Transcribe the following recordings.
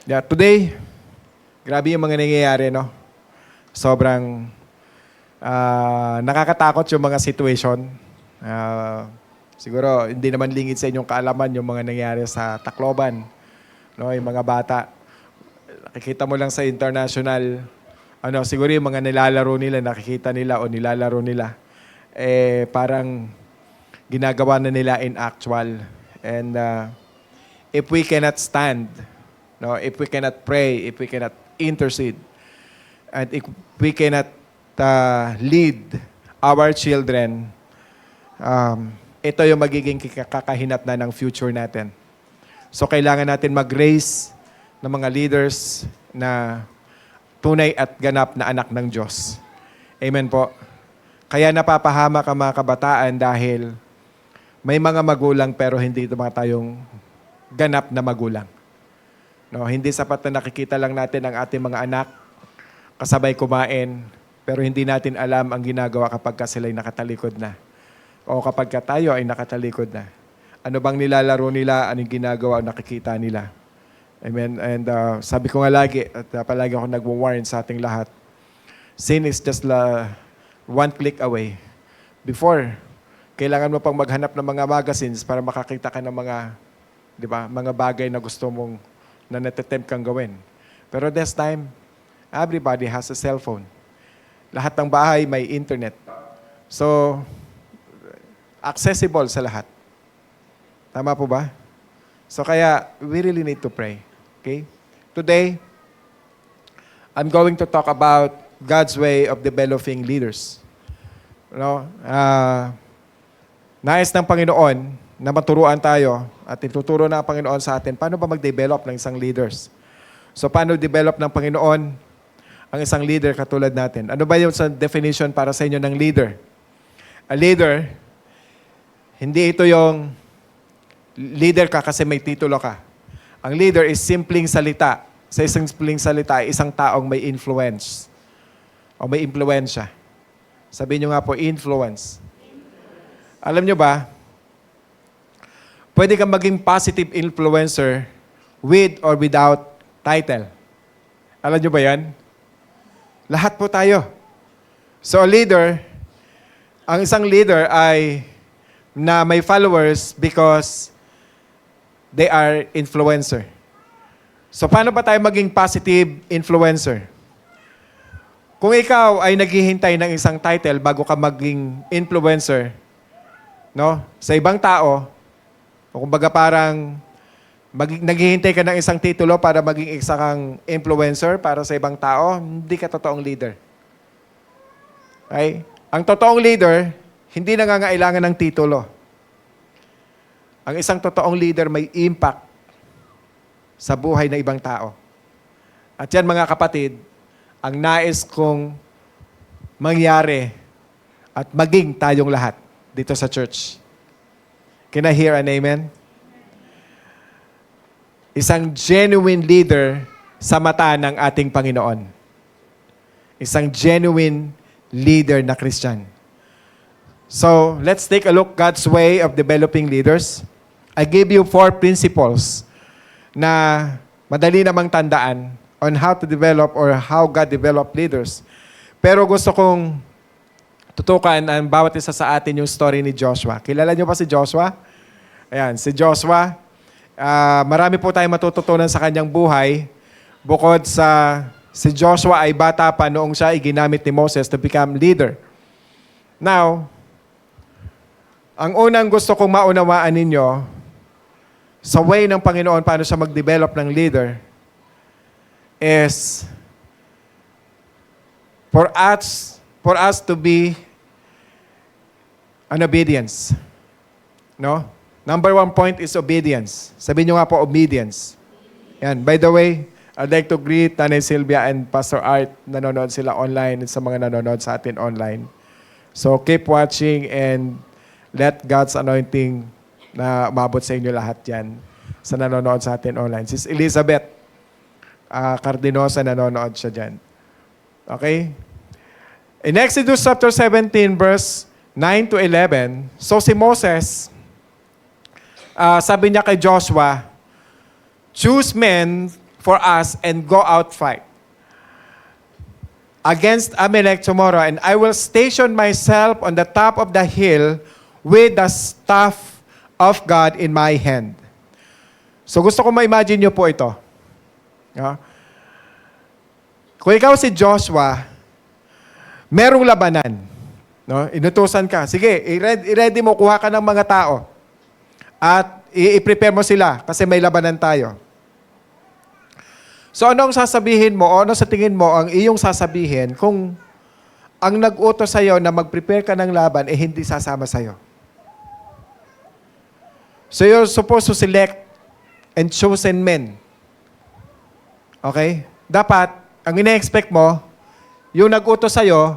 Yeah, today, grabe yung mga nangyayari, no? Sobrang nakakatakot yung mga situation. Siguro, hindi naman lingid sa inyong kaalaman yung mga nangyayari sa Tacloban, no? Yung mga bata. Nakikita mo lang sa international, siguro yung mga nilalaro nila, nakikita nila o nilalaro nila, parang ginagawa na nila in actual. And if we cannot stand, no, if we cannot pray, if we cannot intercede, and if we cannot lead our children, ito yung magiging kakahinatnan ng future natin. So kailangan natin mag-raise ng mga leaders na tunay at ganap na anak ng Diyos. Amen po. Kaya napapahamak ang mga kabataan dahil may mga magulang pero hindi tayong ganap na magulang. No, hindi sapat na nakikita lang natin ang ating mga anak kasabay kumain, pero hindi natin alam ang ginagawa kapag sila'y nakatalikod na. O kapag tayo ay nakatalikod na. Ano bang nilalaro nila, anong ginagawa o nakikita nila. Amen. And sabi ko nga lagi, at palagi ako nagwa-warn sa ating lahat, sin is just one click away. Before, kailangan mo pang maghanap ng mga magazines para makakita ka ng mga bagay na gusto mong na natatempt kang gawin. Pero this time, everybody has a cellphone. Lahat ng bahay may internet. So, accessible sa lahat. Tama po ba? So kaya, we really need to pray. Okay? Today, I'm going to talk about God's way of developing leaders. Nais ng Panginoon na maturuan tayo at ituturo na ang Panginoon sa atin paano ba mag-develop ng isang leaders. So paano develop ng Panginoon ang isang leader katulad natin? Ano ba yung definition para sa inyo ng leader? A leader, hindi ito yung leader ka kasi may titulo ka. Ang leader is simpleng salita. Sa isang simpleng salita, isang taong may influence o may impluensya. Sabihin nyo nga po, influence. Alam nyo ba, pwede kang maging positive influencer with or without title. Alam nyo ba yan? Lahat po tayo. So a leader, ang isang leader ay na may followers because they are influencer. So paano ba tayo maging positive influencer? Kung ikaw ay naghihintay ng isang title bago ka maging influencer, no? Sa ibang tao, o kumbaga parang naghihintay ka ng isang titulo para maging isang influencer para sa ibang tao, hindi ka totoong leader. Okay? Ang totoong leader, hindi nangangailangan ng titulo. Ang isang totoong leader may impact sa buhay ng ibang tao. At yan mga kapatid, ang nais kong mangyari at maging tayong lahat dito sa church. Can I hear an amen? Isang genuine leader sa mata ng ating Panginoon. Isang genuine leader na Christian. So, let's take a look God's way of developing leaders. I gave you 4 principles na madali namang tandaan on how to develop or how God develop leaders. Pero gusto kong tutukan ang bawat isa sa atin yung story ni Joshua. Kilala niyo ba si Joshua? Ayan, si Joshua. Marami po tayong matututunan sa kanyang buhay. Bukod sa si Joshua ay bata pa noong siya ay ginamit ni Moses to become leader. Now, ang unang gusto kong maunawaan ninyo sa way ng Panginoon paano siya mag-develop ng leader is for us to be an obedience. No? Number 1 point is obedience. Sabihin nyo nga po, obedience. Yan. By the way, I'd like to greet Nanay Sylvia and Pastor Art. Nanonood sila online at sa mga nanonood sa atin online. So keep watching and let God's anointing na umabot sa inyo lahat yan sa nanonood sa atin online. Sis Elizabeth Cardinosa, nanonood siya dyan. Okay? In Exodus chapter 17, verse 9 to 11, so si Moses, sabi niya kay Joshua, choose men for us and go out fight against Amalek tomorrow, and I will station myself on the top of the hill with the staff of God in my hand. So gusto ko ma-imagine nyo po ito. No? Kung ikaw si Joshua, merong labanan. No? Inutusan ka. Sige, i-ready mo, kuha ka ng mga tao. At i-prepare mo sila kasi may labanan tayo. So anong sasabihin mo o ano sa tingin mo ang iyong sasabihin kung ang nag-utos sa'yo na mag-prepare ka ng laban hindi sasama sa'yo? So you're supposed to select and chosen men. Okay? Dapat, ang ina-expect mo, yung nag-utos sa'yo,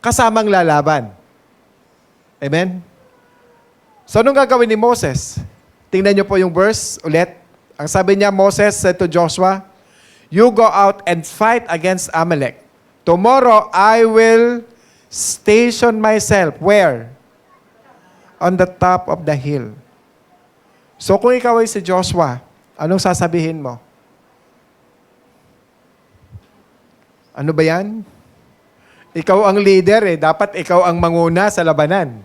kasamang lalaban. Amen? So anong gagawin ni Moses? Tingnan niyo po yung verse ulit. Ang sabi niya, Moses said to Joshua, "You go out and fight against Amalek. Tomorrow, I will station myself." Where? On the top of the hill. So kung ikaw ay si Joshua, anong sasabihin mo? Ano ba yan? Ikaw ang leader Dapat ikaw ang manguna sa labanan.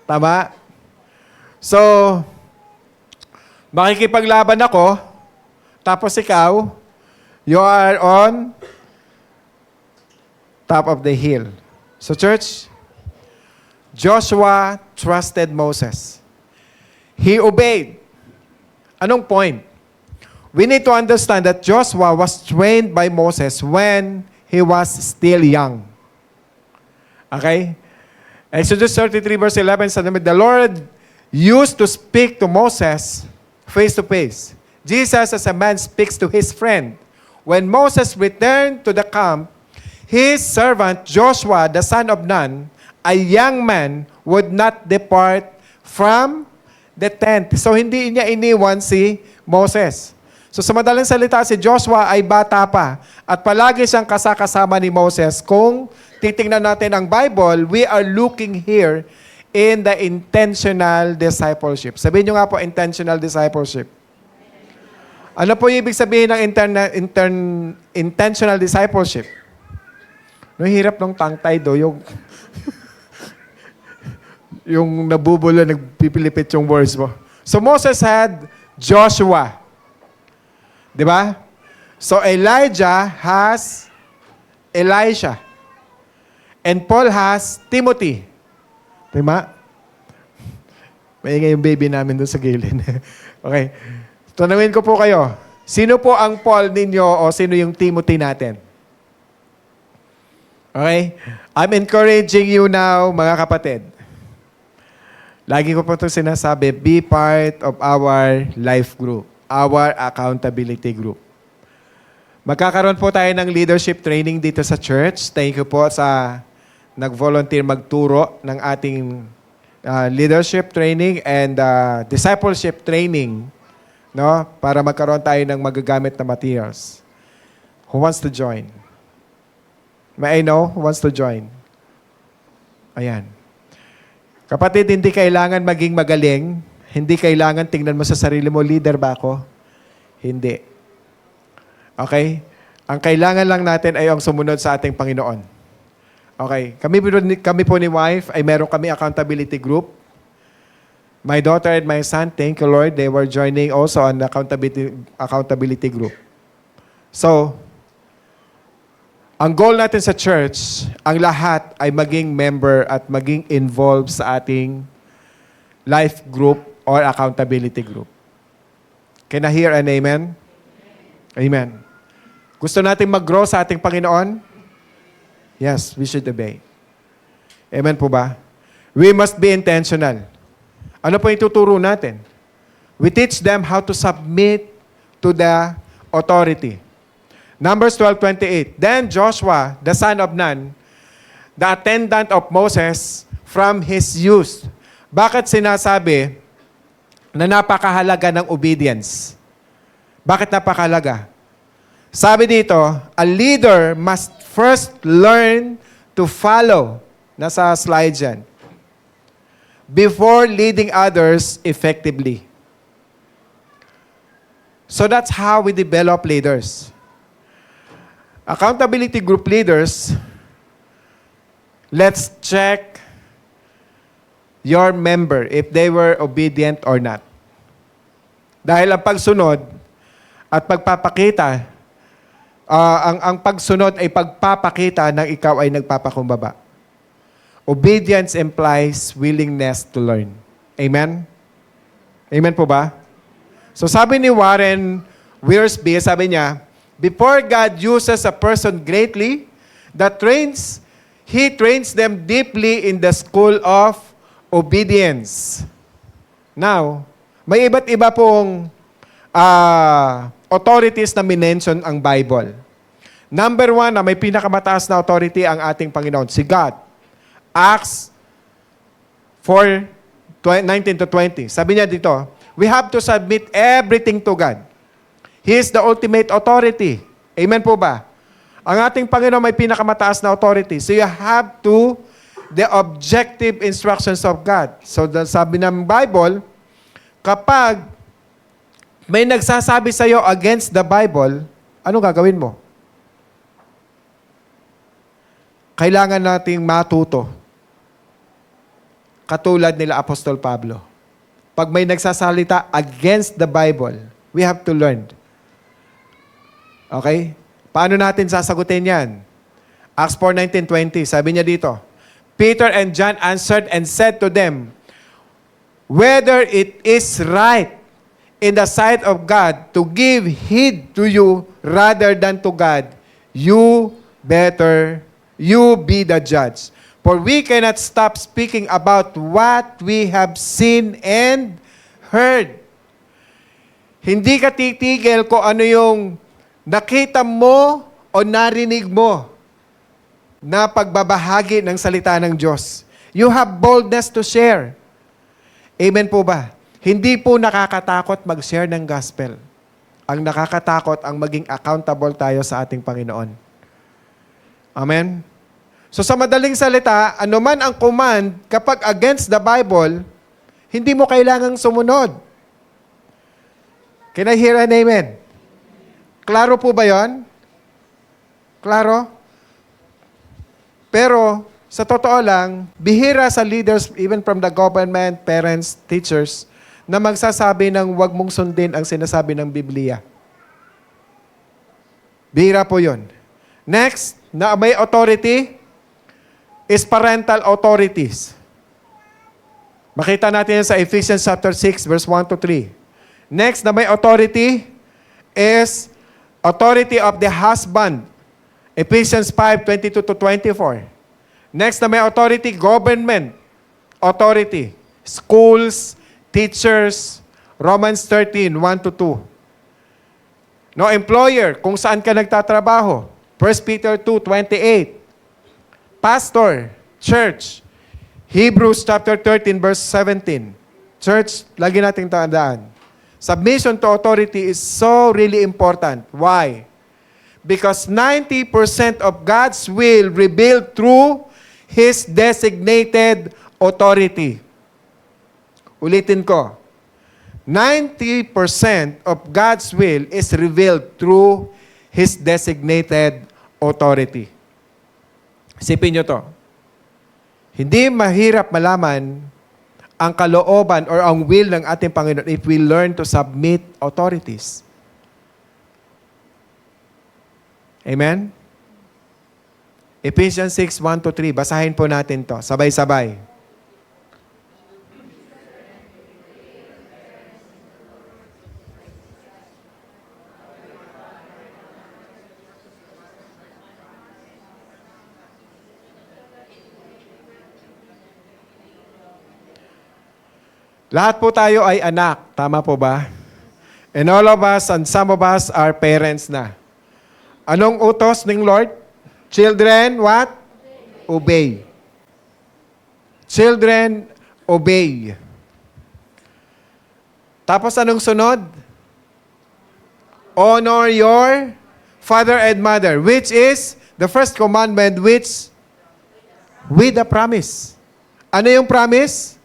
Tama? So, makikipaglaban ako, tapos ikaw, you are on top of the hill. So church, Joshua trusted Moses. He obeyed. Anong point? We need to understand that Joshua was trained by Moses when he was still young. Okay? Exodus 33 verse 11 said, "The Lord used to speak to Moses face to face. Jesus as a man speaks to his friend. When Moses returned to the camp, his servant Joshua, the son of Nun, a young man, would not depart from the tent." So hindi niya iniwan si Moses. So sa madaling salita, si Joshua ay bata pa at palagi siyang kasama ni Moses. Kung titingnan natin ang Bible, we are looking here in the intentional discipleship. Sabihin nyo nga po, intentional discipleship. Ano po yung ibig sabihin ng intentional discipleship? No, hirap ng tongue tie do, yung nabubulo, nagpipilipit yung words mo. So Moses had Joshua. Di ba? So Elijah has Elisha. And Paul has Timothy. Diba? Maingay yung baby namin doon sa gilid. Okay. Tanungin ko po kayo, sino po ang Paul ninyo o sino yung Timothy natin? Okay? I'm encouraging you now, mga kapatid. Lagi ko po ito sinasabi, be part of our life group, our accountability group. Magkakaroon po tayo ng leadership training dito sa church. Thank you po sa nag-volunteer magturo ng ating leadership training and discipleship training, no? Para magkaroon tayo ng magagamit na materials. Who wants to join? May I know who wants to join? Ayan. Kapatid, hindi kailangan maging magaling. Hindi kailangan tingnan mo sa sarili mo, leader ba ako? Hindi. Okay? Ang kailangan lang natin ay ang sumunod sa ating Panginoon. Okay. Kami po ni wife ay meron kami accountability group. My daughter and my son, thank you Lord, they were joining also on the accountability group. So, ang goal natin sa church, ang lahat ay maging member at maging involved sa ating life group or accountability group. Can I hear an amen? Amen. Gusto natin mag-grow sa ating Panginoon? Yes, we should obey. Amen po ba? We must be intentional. Ano po yung tuturo natin? We teach them how to submit to the authority. Numbers 12:28. Then Joshua, the son of Nun, the attendant of Moses from his youth. Bakit sinasabi na napakahalaga ng obedience? Bakit napakahalaga? Sabi dito, a leader must first learn to follow. Nasa slide yan. Before leading others effectively. So that's how we develop leaders. Accountability group leaders, let's check your member if they were obedient or not. Dahil ang pagsunod at pagpapakita, ang pagsunod ay pagpapakita ng ikaw ay nagpapakumbaba. Obedience implies willingness to learn. Amen? Amen po ba? So sabi ni Warren Wiersbe, sabi niya, before God uses a person greatly, He trains them deeply in the school of obedience. Now, may iba't iba pong authorities na minention ang Bible. Number 1, na may pinakamataas na authority ang ating Panginoon, si God. Acts 4:19-20. Sabi niya dito, we have to submit everything to God. He is the ultimate authority. Amen po ba? Ang ating Panginoon may pinakamataas na authority. So you have to the objective instructions of God. So sabi ng Bible, kapag may nagsasabi sa iyo against the Bible, ano gagawin mo? Kailangan nating matuto. Katulad nila Apostol Pablo. Pag may nagsasalita against the Bible, we have to learn. Okay? Paano natin sasagutin yan? Acts 4:19-20, sabi niya dito, Peter and John answered and said to them, whether it is right in the sight of God to give heed to you rather than to God, you be the judge. For we cannot stop speaking about what we have seen and heard. Hindi ka titigil kung ano yung nakita mo o narinig mo na pagbabahagi ng salita ng Diyos. You have boldness to share. Amen po ba? Hindi po nakakatakot mag-share ng gospel. Ang nakakatakot ang maging accountable tayo sa ating Panginoon. Amen? So sa madaling salita, anuman ang command, kapag against the Bible, hindi mo kailangang sumunod. Can I hear an amen? Klaro po ba yon? Klaro? Pero, sa totoo lang, bihira sa leaders, even from the government, parents, teachers, na magsasabi ng huwag mong sundin ang sinasabi ng Biblia. Bihira po yon. Next, na may authority, is parental authorities. Makita natin yan sa Ephesians chapter 6, verse 1-3. Next, na may authority is authority of the husband. Ephesians 5:22-24. Next, na may authority, government authority. Schools, teachers, Romans 13:1-2. No, employer, kung saan ka nagtatrabaho. 1 Peter 2:28. Pastor, church, Hebrews chapter 13, verse 17. Church, lagi nating tandaan. Submission to authority is so really important. Why? Because 90% of God's will revealed through His designated authority. Ulitin ko. 90% of God's will is revealed through His designated authority. Isipin nyo to. Hindi mahirap malaman ang kalooban or ang will ng ating Panginoon if we learn to submit authorities. Amen? Ephesians 6:1-3. Basahin po natin to. Sabay-sabay. Lahat po tayo ay anak. Tama po ba? And all of us and some of us are parents na. Anong utos ng Lord? Children, what? Obey. Children, obey. Tapos anong sunod? Honor your father and mother, which is the first commandment which with a promise. Ano yung promise?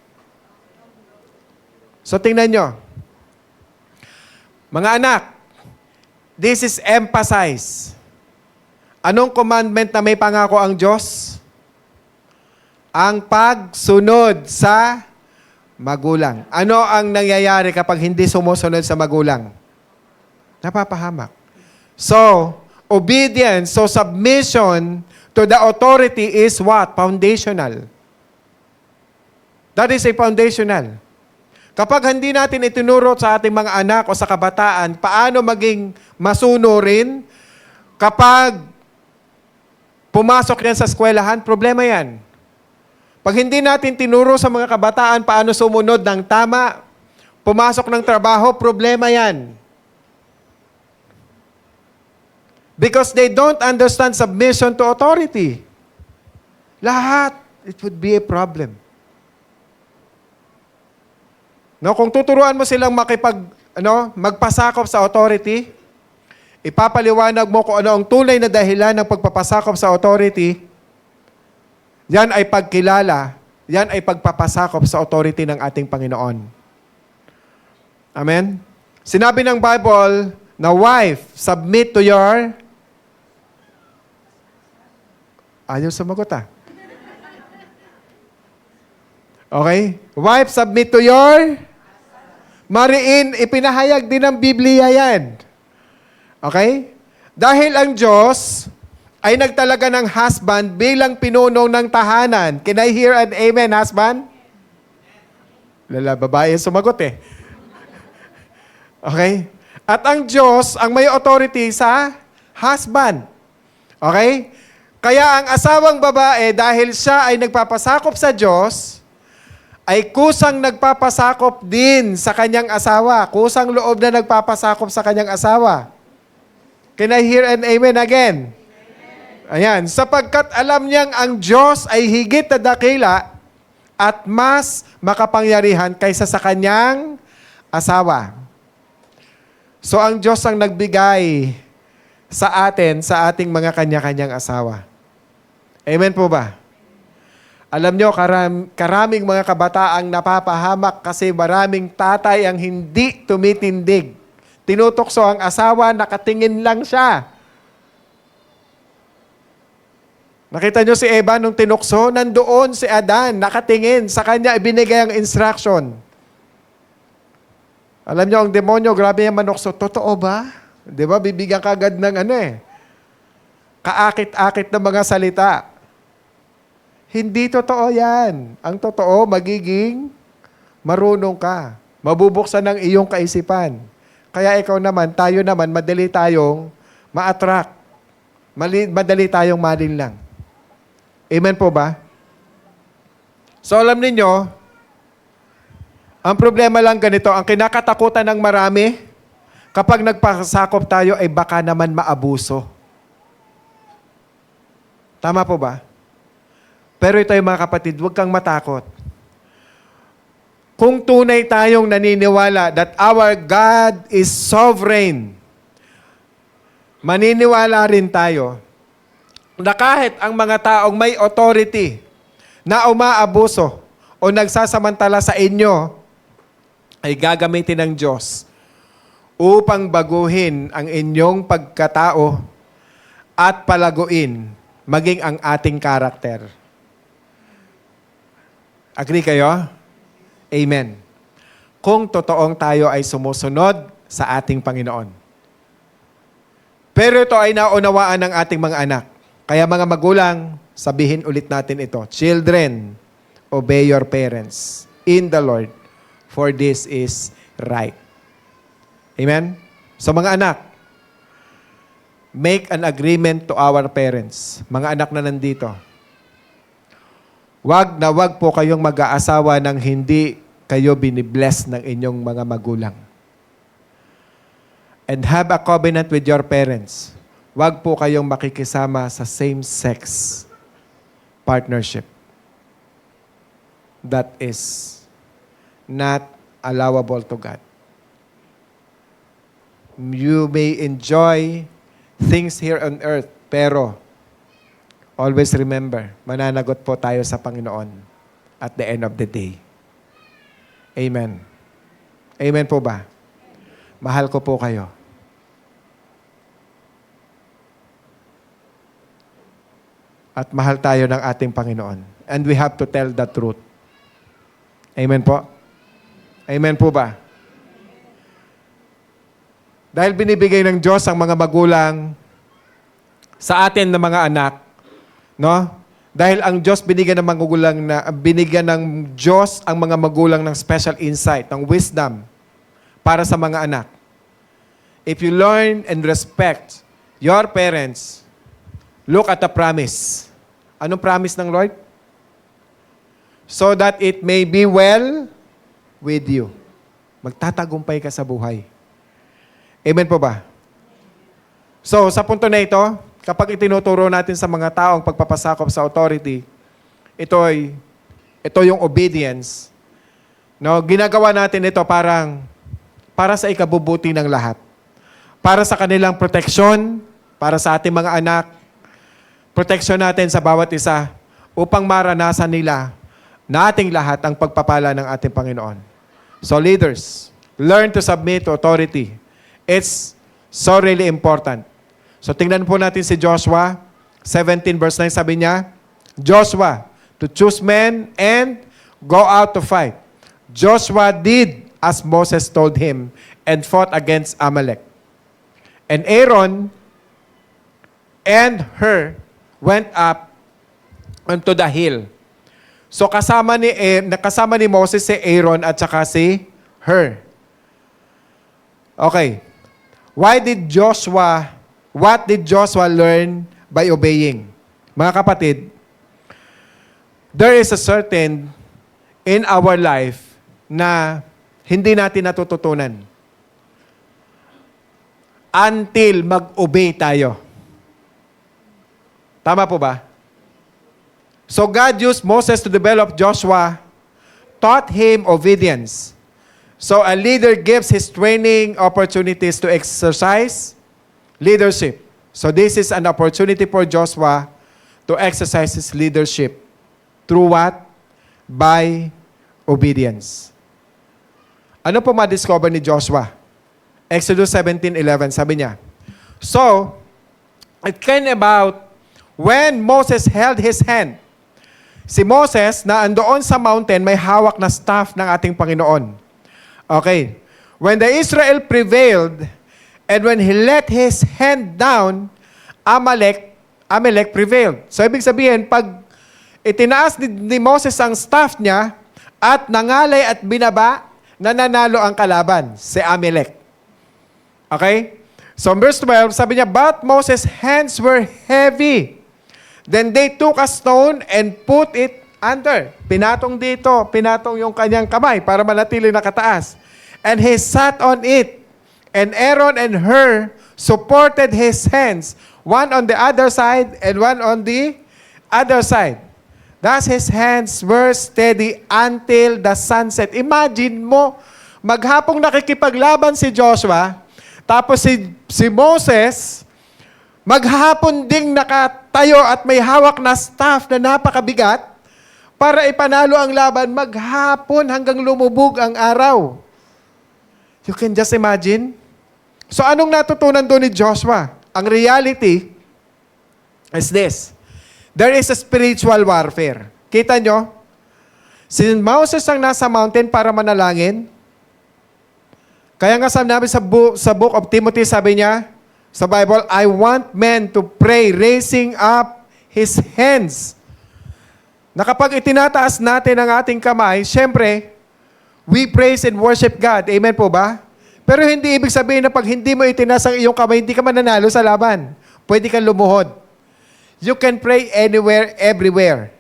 So tingnan nyo. Mga anak, this is emphasized. Anong commandment na may pangako ang Diyos? Ang pagsunod sa magulang. Ano ang nangyayari kapag hindi sumusunod sa magulang? Napapahamak. So, obedience, so submission to the authority is what? Foundational. That is a foundational. Kapag hindi natin itinuro sa ating mga anak o sa kabataan, paano maging masunurin kapag pumasok yan sa eskwelahan, problema yan. Pag hindi natin tinuro sa mga kabataan paano sumunod ng tama, pumasok ng trabaho, problema yan. Because they don't understand submission to authority. Lahat, it would be a problem. No, kung tuturuan mo silang magpasakop sa authority, ipapaliwanag mo kung ano ang tunay na dahilan ng pagpapasakop sa authority, yan ay pagkilala, yan ay pagpapasakop sa authority ng ating Panginoon. Amen? Sinabi ng Bible na wife, submit to your... Ayaw sumagot Okay? Wife, submit to your... Mariin, ipinahayag din ng Biblia yan. Okay? Dahil ang Diyos ay nagtalaga ng husband bilang pinuno ng tahanan. Can I hear an amen, husband? Babae sumagot Okay? At ang Diyos ang may authority sa husband. Okay? Kaya ang asawang babae, dahil siya ay nagpapasakop sa Diyos, ay kusang nagpapasakop din sa kanyang asawa. Kusang loob na nagpapasakop sa kanyang asawa. Can I hear an amen again? Ayan. Sapagkat alam niyang ang Diyos ay higit na dakila at mas makapangyarihan kaysa sa kanyang asawa. So ang Diyos ang nagbigay sa atin, sa ating mga kanya-kanyang asawa. Amen po ba? Alam nyo, karaming mga kabataang napapahamak kasi maraming tatay ang hindi tumitindig. Tinutokso ang asawa, nakatingin lang siya. Nakita nyo si Eva nung tinukso? Nandoon si Adan, nakatingin. Sa kanya ibinigay ang instruction. Alam nyo, ang demonyo, grabe yung manukso. Totoo ba? Di ba? Bibigyan ka agad ng kaakit-akit na mga salita. Hindi totoo yan. Ang totoo, magiging marunong ka. Mabubuksan ng iyong kaisipan. Kaya ikaw naman, tayo naman, madali tayong ma-attract. Madali tayong malinlang. Amen po ba? So alam ninyo, ang problema lang ganito, ang kinakatakutan ng marami, kapag nagpasakop tayo ay baka naman maabuso. Tama po ba? Pero ito mga kapatid, huwag kang matakot. Kung tunay tayong naniniwala that our God is sovereign, maniniwala rin tayo na kahit ang mga taong may authority na umaabuso o nagsasamantala sa inyo ay gagamitin ng Diyos upang baguhin ang inyong pagkatao at palaguin maging ang ating karakter. Agree kayo? Amen. Kung totoong tayo ay sumusunod sa ating Panginoon. Pero ito ay naunawaan ng ating mga anak. Kaya mga magulang, sabihin ulit natin ito. Children, obey your parents in the Lord, for this is right. Amen? So mga anak, make an agreement to our parents. Mga anak na nandito. Wag po kayong mag-aasawa ng hindi kayo binibless ng inyong mga magulang. And have a covenant with your parents. Wag po kayong makikisama sa same-sex partnership. That is not allowable to God. You may enjoy things here on earth, pero always remember, mananagot po tayo sa Panginoon at the end of the day. Amen. Amen po ba? Mahal ko po kayo. at mahal tayo ng ating Panginoon. And we have to tell the truth. Amen po? Amen po ba? Dahil binibigay ng Diyos ang mga magulang sa atin na mga anak, no? Dahil ang Diyos binigyan ng Diyos ang mga magulang ng special insight, ng wisdom para sa mga anak. If you learn and respect your parents, look at the promise. Anong promise ng Lord? So that it may be well with you. Magtatagumpay ka sa buhay. Amen po ba? So, sa punto na ito, kapag itinuturo natin sa mga taong pagpapasakop sa authority, ito yung obedience. No, ginagawa natin ito para sa ikabubuti ng lahat. Para sa kanilang proteksyon, para sa ating mga anak, proteksyon natin sa bawat isa upang maranasan nila na ating lahat ang pagpapala ng ating Panginoon. So leaders, learn to submit to authority. It's so really important. So tingnan po natin si Joshua 17 verse 9, sabi niya, Joshua, to choose men and go out to fight. Joshua did as Moses told him and fought against Amalek. And Aaron and Hur went up onto the hill. So kasama ni Moses si Aaron at saka si Hur. Okay. What did Joshua learn by obeying? Mga kapatid, there is a certain in our life na hindi natin natututunan until mag-obey tayo. Tama po ba? So God used Moses to develop Joshua, taught him obedience. So a leader gives his training opportunities to exercise leadership. So this is an opportunity for Joshua to exercise his leadership. Through what? By obedience. Ano po ma-discover ni Joshua? Exodus 17:11, sabi niya, so, it came about when Moses held his hand. Si Moses, na andoon sa mountain, may hawak na staff ng ating Panginoon. Okay. When the Israel prevailed, and when he let his hand down, Amalek prevailed. So, ibig sabihin, pag itinaas ni Moses ang staff niya, at nangalay at binaba, nananalo ang kalaban, si Amalek. Okay? So, verse 12, sabi niya, but Moses' hands were heavy. Then they took a stone and put it under. Pinatong dito, pinatong yung kanyang kamay para manatili nakataas. And he sat on it. And Aaron and Hur supported his hands, one on the other side and one on the other side. Thus his hands were steady until the sunset. Imagine mo, maghapong nakikipaglaban si Joshua, tapos si Moses, maghapon ding nakatayo at may hawak na staff na napakabigat para ipanalo ang laban maghapon hanggang lumubog ang araw. You can just imagine? So anong natutunan doon ni Joshua? Ang reality is this. There is a spiritual warfare. Kita nyo? Si Moses ang nasa mountain para manalangin. Kaya nga sabi sa book of Timothy, sabi niya, sa Bible, I want men to pray, raising up his hands. Na kapag itinataas natin ang ating kamay, syempre, we praise and worship God. Amen po ba? Pero hindi ibig sabihin na pag hindi mo itinaas ang iyong kamay, hindi ka mananalo sa laban. Pwede kang lumuhod. You can pray anywhere, everywhere.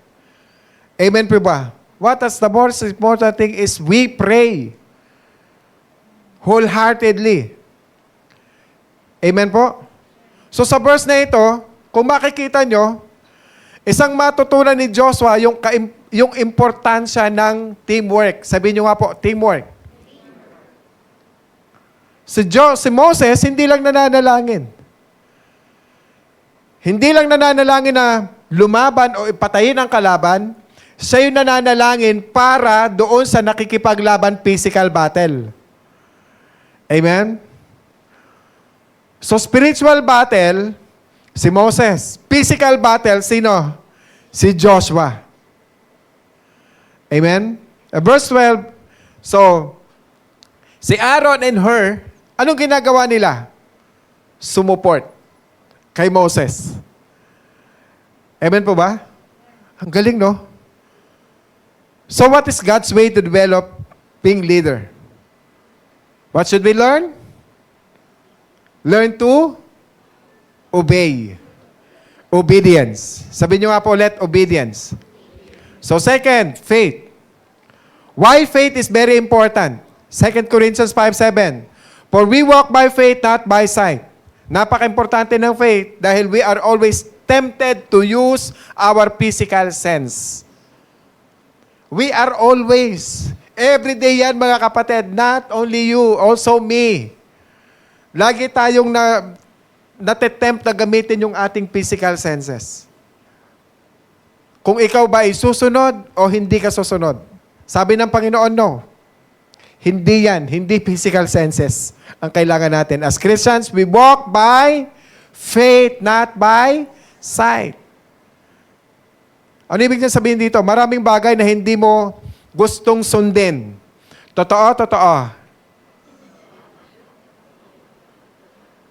Amen po ba? What is the most important thing is we pray wholeheartedly. Amen po? So sa verse na ito, kung makikita nyo, isang matutunan ni Joshua yung importansya ng teamwork. Sabihin nyo nga po, teamwork. Si Moses, hindi lang nananalangin. Hindi lang nananalangin na lumaban o ipatayin ang kalaban, siya yung nananalangin para doon sa nakikipaglaban physical battle. Amen? So spiritual battle, si Moses. Physical battle, sino? Si Joshua. Amen? Verse 12, so, si Aaron and Hur, anong ginagawa nila? Sumuport kay Moses. Amen po ba? Ang galing, no? So what is God's way to develop being leader? What should we learn? Learn to obey. Obedience. Sabi nyo nga po ulit, obedience. So second, faith. Why faith is very important? 2 Corinthians 5:7. For we walk by faith, not by sight. Napaka-importante ng faith dahil we are always tempted to use our physical sense. We are always, every day yan mga kapatid, not only you, also me. Lagi tayong natitempt na gamitin yung ating physical senses. Kung ikaw ba ay susunod o hindi ka susunod. Sabi ng Panginoon, no. Hindi yan, hindi physical senses ang kailangan natin. As Christians, we walk by faith, not by sight. Ano ibig niya sabihin dito? Maraming bagay na hindi mo gustong sundin. Totoo.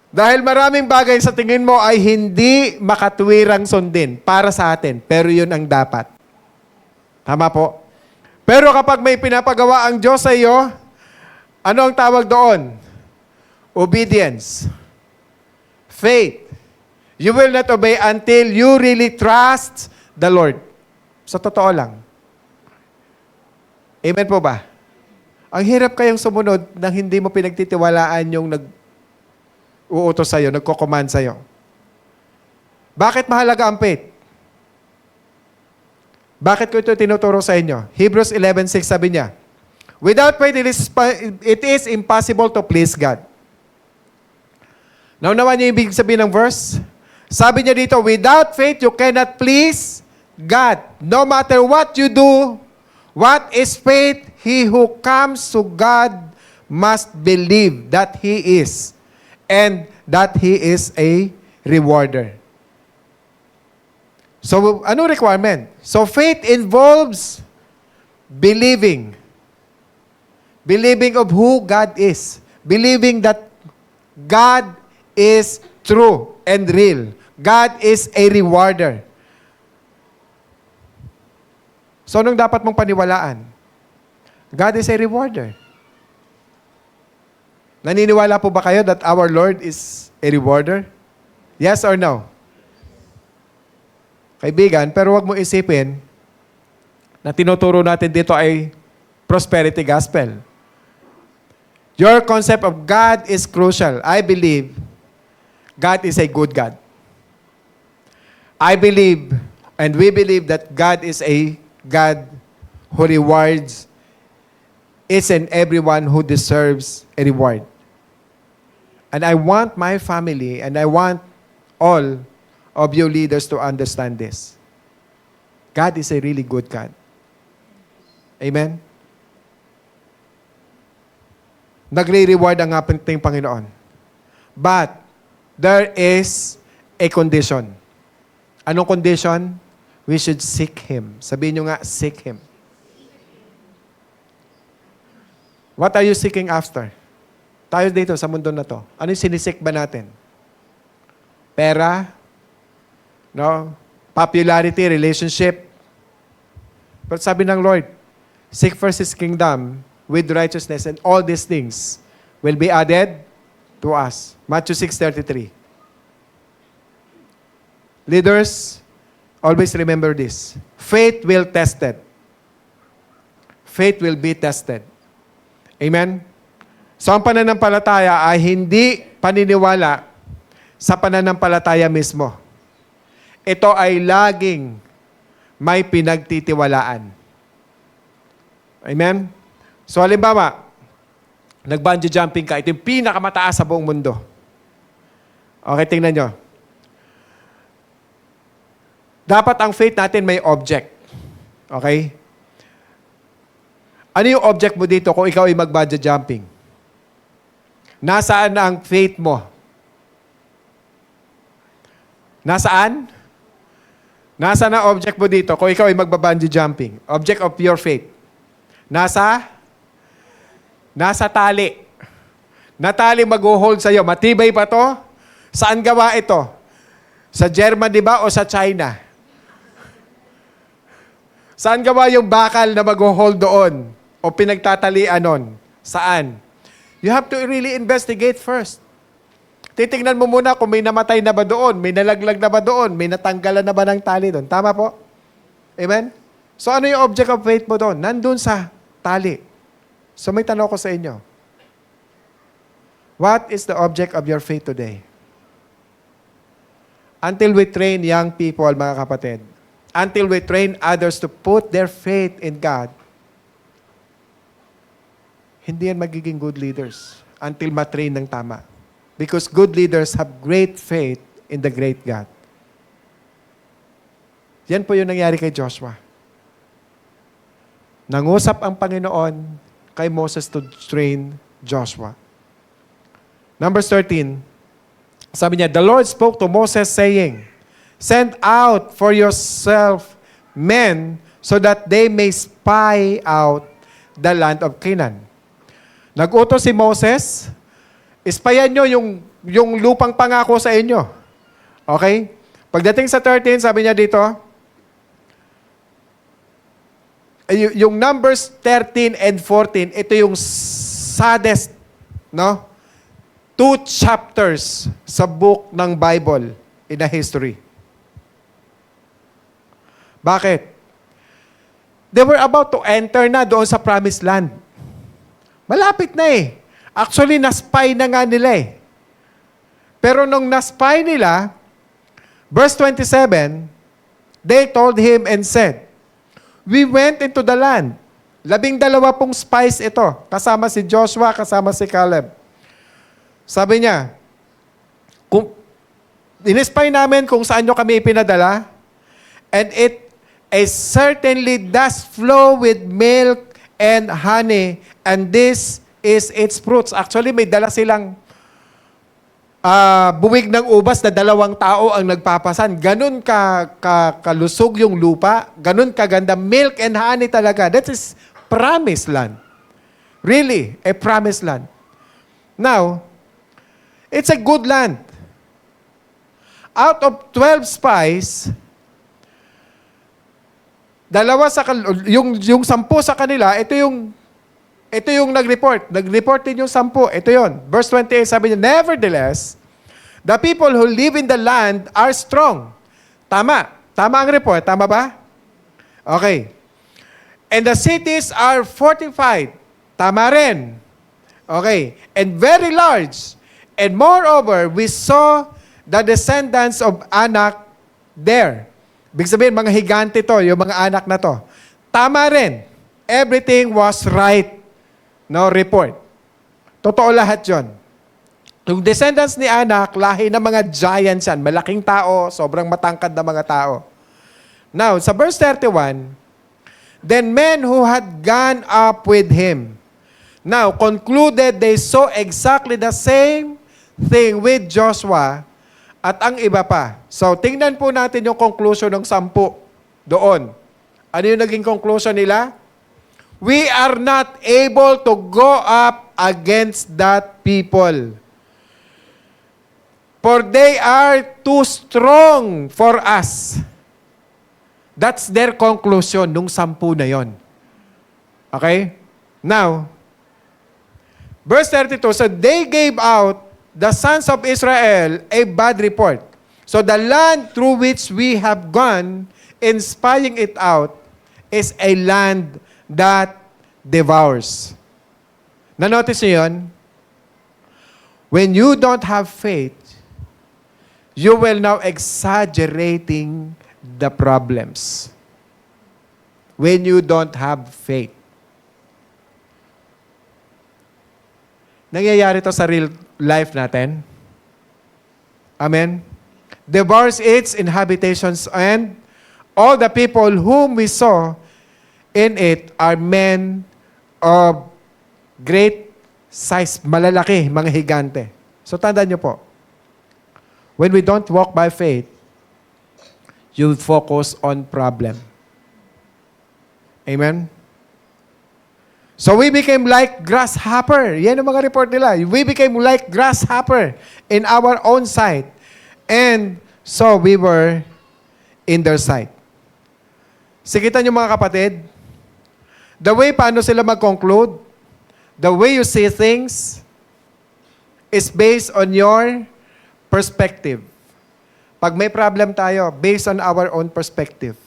Dahil maraming bagay sa tingin mo ay hindi makatwirang sundin para sa atin. Pero yun ang dapat. Tama po? Pero kapag may pinapagawa ang Diyos sa iyo, ano ang tawag doon? Obedience. Faith. You will not obey until you really trust the Lord. Sa totoo lang. Amen po ba? Ang hirap kayang sumunod nang hindi mo pinagtitiwalaan yung nag-uutos sa'yo, nagko-command sa'yo. Bakit mahalaga ang faith? Bakit ko ito tinuturo sa inyo? Hebrews 11:6 sabi niya, without faith, it is impossible to please God. Naunawan niyo yung ibig sabihin ng verse? Sabi niya dito, without faith, you cannot please God. No matter what you do, what is faith? He who comes to God must believe that He is and that He is a rewarder. So, ano requirement? So, faith involves believing. Believing of who God is. Believing that God is true and real. God is a rewarder. So, anong dapat mong paniwalaan? God is a rewarder. Naniniwala po ba kayo that our Lord is a rewarder? Yes or no? Kaibigan, pero wag mo isipin na tinuturo natin dito ay prosperity gospel. Your concept of God is crucial. I believe God is a good God. I believe and we believe that God is a God who rewards each and everyone who deserves a reward. And I want my family and I want all of you leaders to understand this. God is a really good God. Amen? Nagre-reward ang ating Panginoon. But, there is a condition. Anong condition? We should seek Him. Sabihin nyo nga, seek Him. What are you seeking after? Tayo dito sa mundo na to. Ano yung sinisik ba natin? Pera? No? Popularity, relationship? But sabi ng Lord, seek first His kingdom with righteousness and all these things will be added to us. Matthew 6:33. Leaders, always remember this. Faith will tested. Faith will be tested. Amen? So ang pananampalataya ay hindi paniniwala sa pananampalataya mismo. Ito ay laging may pinagtitiwalaan. Amen? So halimbawa, nag-bungee jumping ka, ito yung pinakamataas sa buong mundo. Okay, tingnan nyo. Dapat ang faith natin may object. Okay? Ano yung object mo dito kung ikaw ay mag-bungee jumping? Nasaan na ang faith mo? Nasaan? Nasa na object mo dito kung ikaw ay magbabungee jumping? Object of your faith. Nasa tali. Na tali mag-hold sa'yo. Matibay pa to? Saan gawa ito? Sa Germany ba o sa China? Saan gawa yung bakal na mag-hold doon? O pinagtatalian nun? Saan? You have to really investigate first. Titingnan mo muna kung may namatay na ba doon, may nalaglag na ba doon, may natanggalan na ba ng tali doon. Tama po? Amen? So ano yung object of faith mo doon? Nandun sa tali. So may tanong ko sa inyo. What is the object of your faith today? Until we train young people, mga kapatid, until we train others to put their faith in God, hindi yan magiging good leaders until matrain ng tama. Because good leaders have great faith in the great God. Yan po yung nangyari kay Joshua. Nangusap ang Panginoon kay Moses to train Joshua. Numbers 13, sabi niya, the Lord spoke to Moses saying, send out for yourself men so that they may spy out the land of Canaan. Nag-utos si Moses, ispayan nyo yung lupang pangako sa inyo. Okay? Pagdating sa 13, sabi niya dito, yung Numbers 13 and 14, ito yung saddest, no? 2 chapters sa book ng Bible in the history. Bakit? They were about to enter na doon sa promised land. Malapit na eh. Actually, naspy na nga nila eh. Pero nung naspy nila, verse 27, they told him and said, we went into the land. 12 pong spies ito. Kasama si Joshua, kasama si Caleb. Sabi niya, in-spy namin kung saan nyo kami ipinadala, and it certainly does flow with milk and honey, and this is its fruits. Actually, may dala silang buwig ng ubas na 2 tao ang nagpapasan. Ganun kalusog yung lupa. Ganun kaganda. Milk and honey talaga. That is promised land. Really, a promised land. Now, it's a good land. Out of 12 spies, yung 10 sa kanila, ito yung nag-report. Nag-report din yung 10. Ito yon. Verse 28, sabi niya, nevertheless, the people who live in the land are strong. Tama. Tama ang report. Tama ba? Okay. And the cities are fortified. Tama rin. Okay. And very large. And moreover, we saw the descendants of Anak there. Ibig sabihin, mga higante to, yung mga anak na to. Tama rin. Everything was right. No report. Totoo lahat yon. Yung descendants ni Anak, lahi ng mga giants yan. Malaking tao, sobrang matangkad na mga tao. Now, sa verse 31, then men who had gone up with him, now concluded they saw exactly the same thing with Joshua at ang iba pa. So, tingnan po natin yung conclusion ng 10 doon. Ano yung naging conclusion nila? We are not able to go up against that people. For they are too strong for us. That's their conclusion nung 10 na yon. Okay? Now, verse 32, so they gave out the sons of Israel a bad report. So the land through which we have gone in spying it out is a land that devours. Na-notice niyo yun? When you don't have faith, you will now exaggerating the problems. When you don't have faith. Nangyayari to sa real life natin. Amen? Devours its inhabitations, and all the people whom we saw in it are men of great size, malalaki, mga higante. So tandaan niyo po, when we don't walk by faith, you'll focus on problem. Amen? So we became like grasshopper. Yan ang mga report nila. We became like grasshopper in our own sight. And so we were in their sight. Sikitan niyo mga kapatid, the way paano sila mag-conclude, the way you see things is based on your perspective. Pag may problem tayo, based on our own perspective.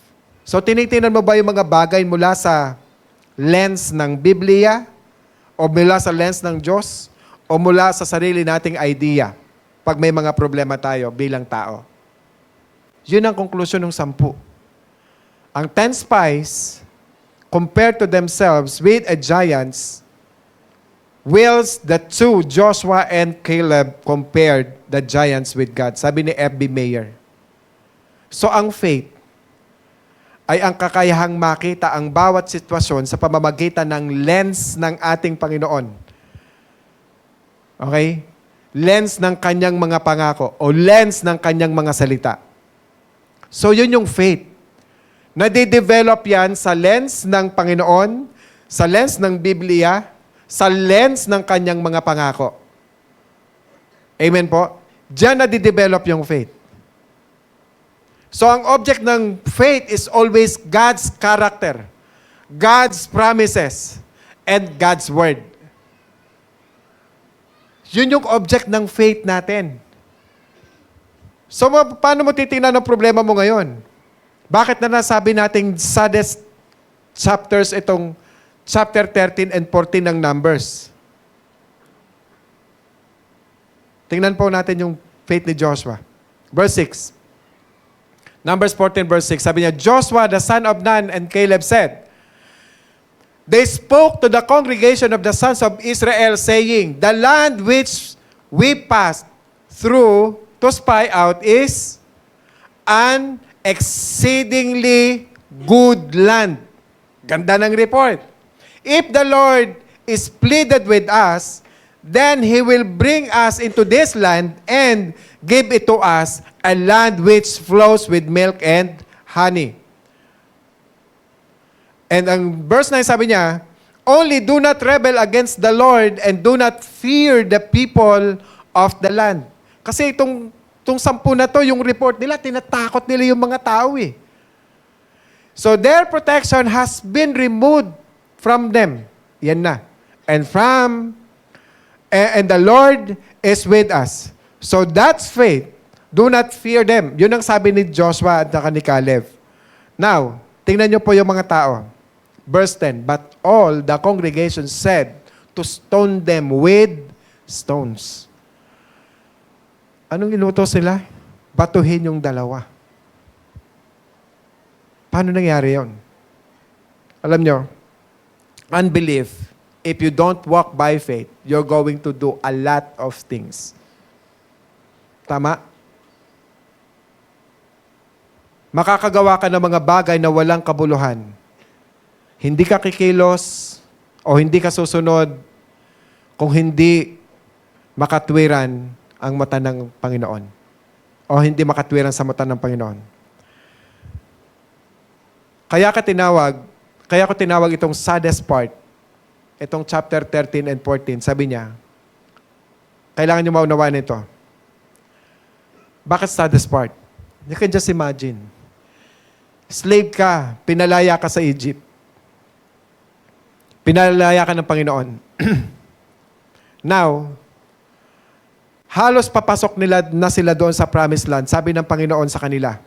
So tinitingnan mo ba yung mga bagay mula sa lens ng Biblia o mula sa lens ng Diyos o mula sa sarili nating idea pag may mga problema tayo bilang tao? Yun ang conclusion ng 10. Ang 10 spies compared to themselves with a giants, whilst the 2, Joshua and Caleb, compared the giants with God. Sabi ni F.B. Meyer. So ang faith ay ang kakayahang makita ang bawat sitwasyon sa pamamagitan ng lens ng ating Panginoon. Okay? Lens ng kanyang mga pangako o lens ng kanyang mga salita. So yun yung faith. Nade-develop yan sa lens ng Panginoon, sa lens ng Biblia, sa lens ng kanyang mga pangako. Amen po? Diyan nade-develop yung faith. So ang object ng faith is always God's character, God's promises, and God's word. Yun yung object ng faith natin. So paano mo titingnan ang problema mo ngayon? Bakit na nasabi nating saddest chapters itong chapter 13 and 14 ng Numbers? Tingnan po natin yung faith ni Joshua. Verse 6. Numbers 14 verse 6. Sabi niya, Joshua the son of Nun and Caleb said, they spoke to the congregation of the sons of Israel saying, the land which we passed through to spy out is an exceedingly good land. Ganda ng report. If the Lord is pleaded with us, then He will bring us into this land and give it to us, a land which flows with milk and honey. And ang verse 9 sabi niya, only do not rebel against the Lord and do not fear the people of the land. Kasi itong 10 na to, yung report nila, tinatakot nila yung mga tao eh. So their protection has been removed from them. Yan na. And the Lord is with us. So that's faith. Do not fear them. Yun ang sabi ni Joshua at ni Caleb. Now, tingnan niyo po yung mga tao. Verse 10, but all the congregation said to stone them with stones. Anong inutos sila? Batuhin yung dalawa. Paano nangyari yon? Alam nyo, unbelief, if you don't walk by faith, you're going to do a lot of things. Tama? Makakagawa ka ng mga bagay na walang kabuluhan. Hindi ka kikilos o hindi ka susunod kung hindi makatwiran ang mata ng Panginoon. O hindi makatwiran sa mata ng Panginoon. Kaya ko tinawag itong saddest part, itong chapter 13 and 14. Sabi niya, kailangan niyo maunawaan ito. Bakit saddest part? You can just imagine. Slave ka, pinalaya ka sa Egypt. Pinalaya ka ng Panginoon. Now, halos papasok na sila doon sa promised land. Sabi ng Panginoon sa kanila,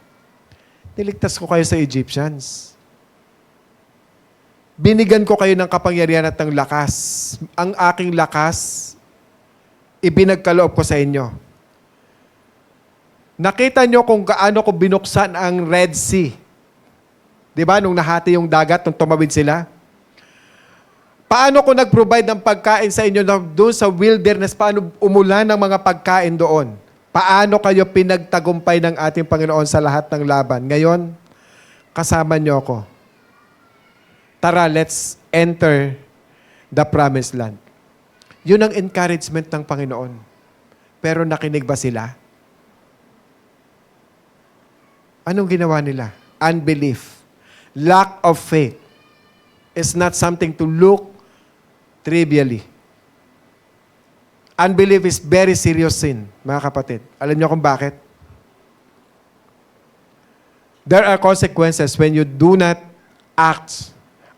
niligtas ko kayo sa Egyptians. Binigyan ko kayo ng kapangyarihan at ng lakas. Ang aking lakas, ibinagkaloob ko sa inyo. Nakita nyo kung gaano ko binuksan ang Red Sea. Diba? Nung nahati yung dagat, nung tumawid sila. Paano ko nag-provide ng pagkain sa inyo doon sa wilderness? Paano umulan ng mga pagkain doon? Paano kayo pinagtagumpay ng ating Panginoon sa lahat ng laban? Ngayon, kasama niyo ako. Tara, let's enter the promised land. Yun ang encouragement ng Panginoon. Pero nakinig ba sila? Anong ginawa nila? Unbelief. Lack of faith is not something to look trivially. Unbelief is very serious sin, mga kapatid. Alam niyo kung bakit? There are consequences when you do not act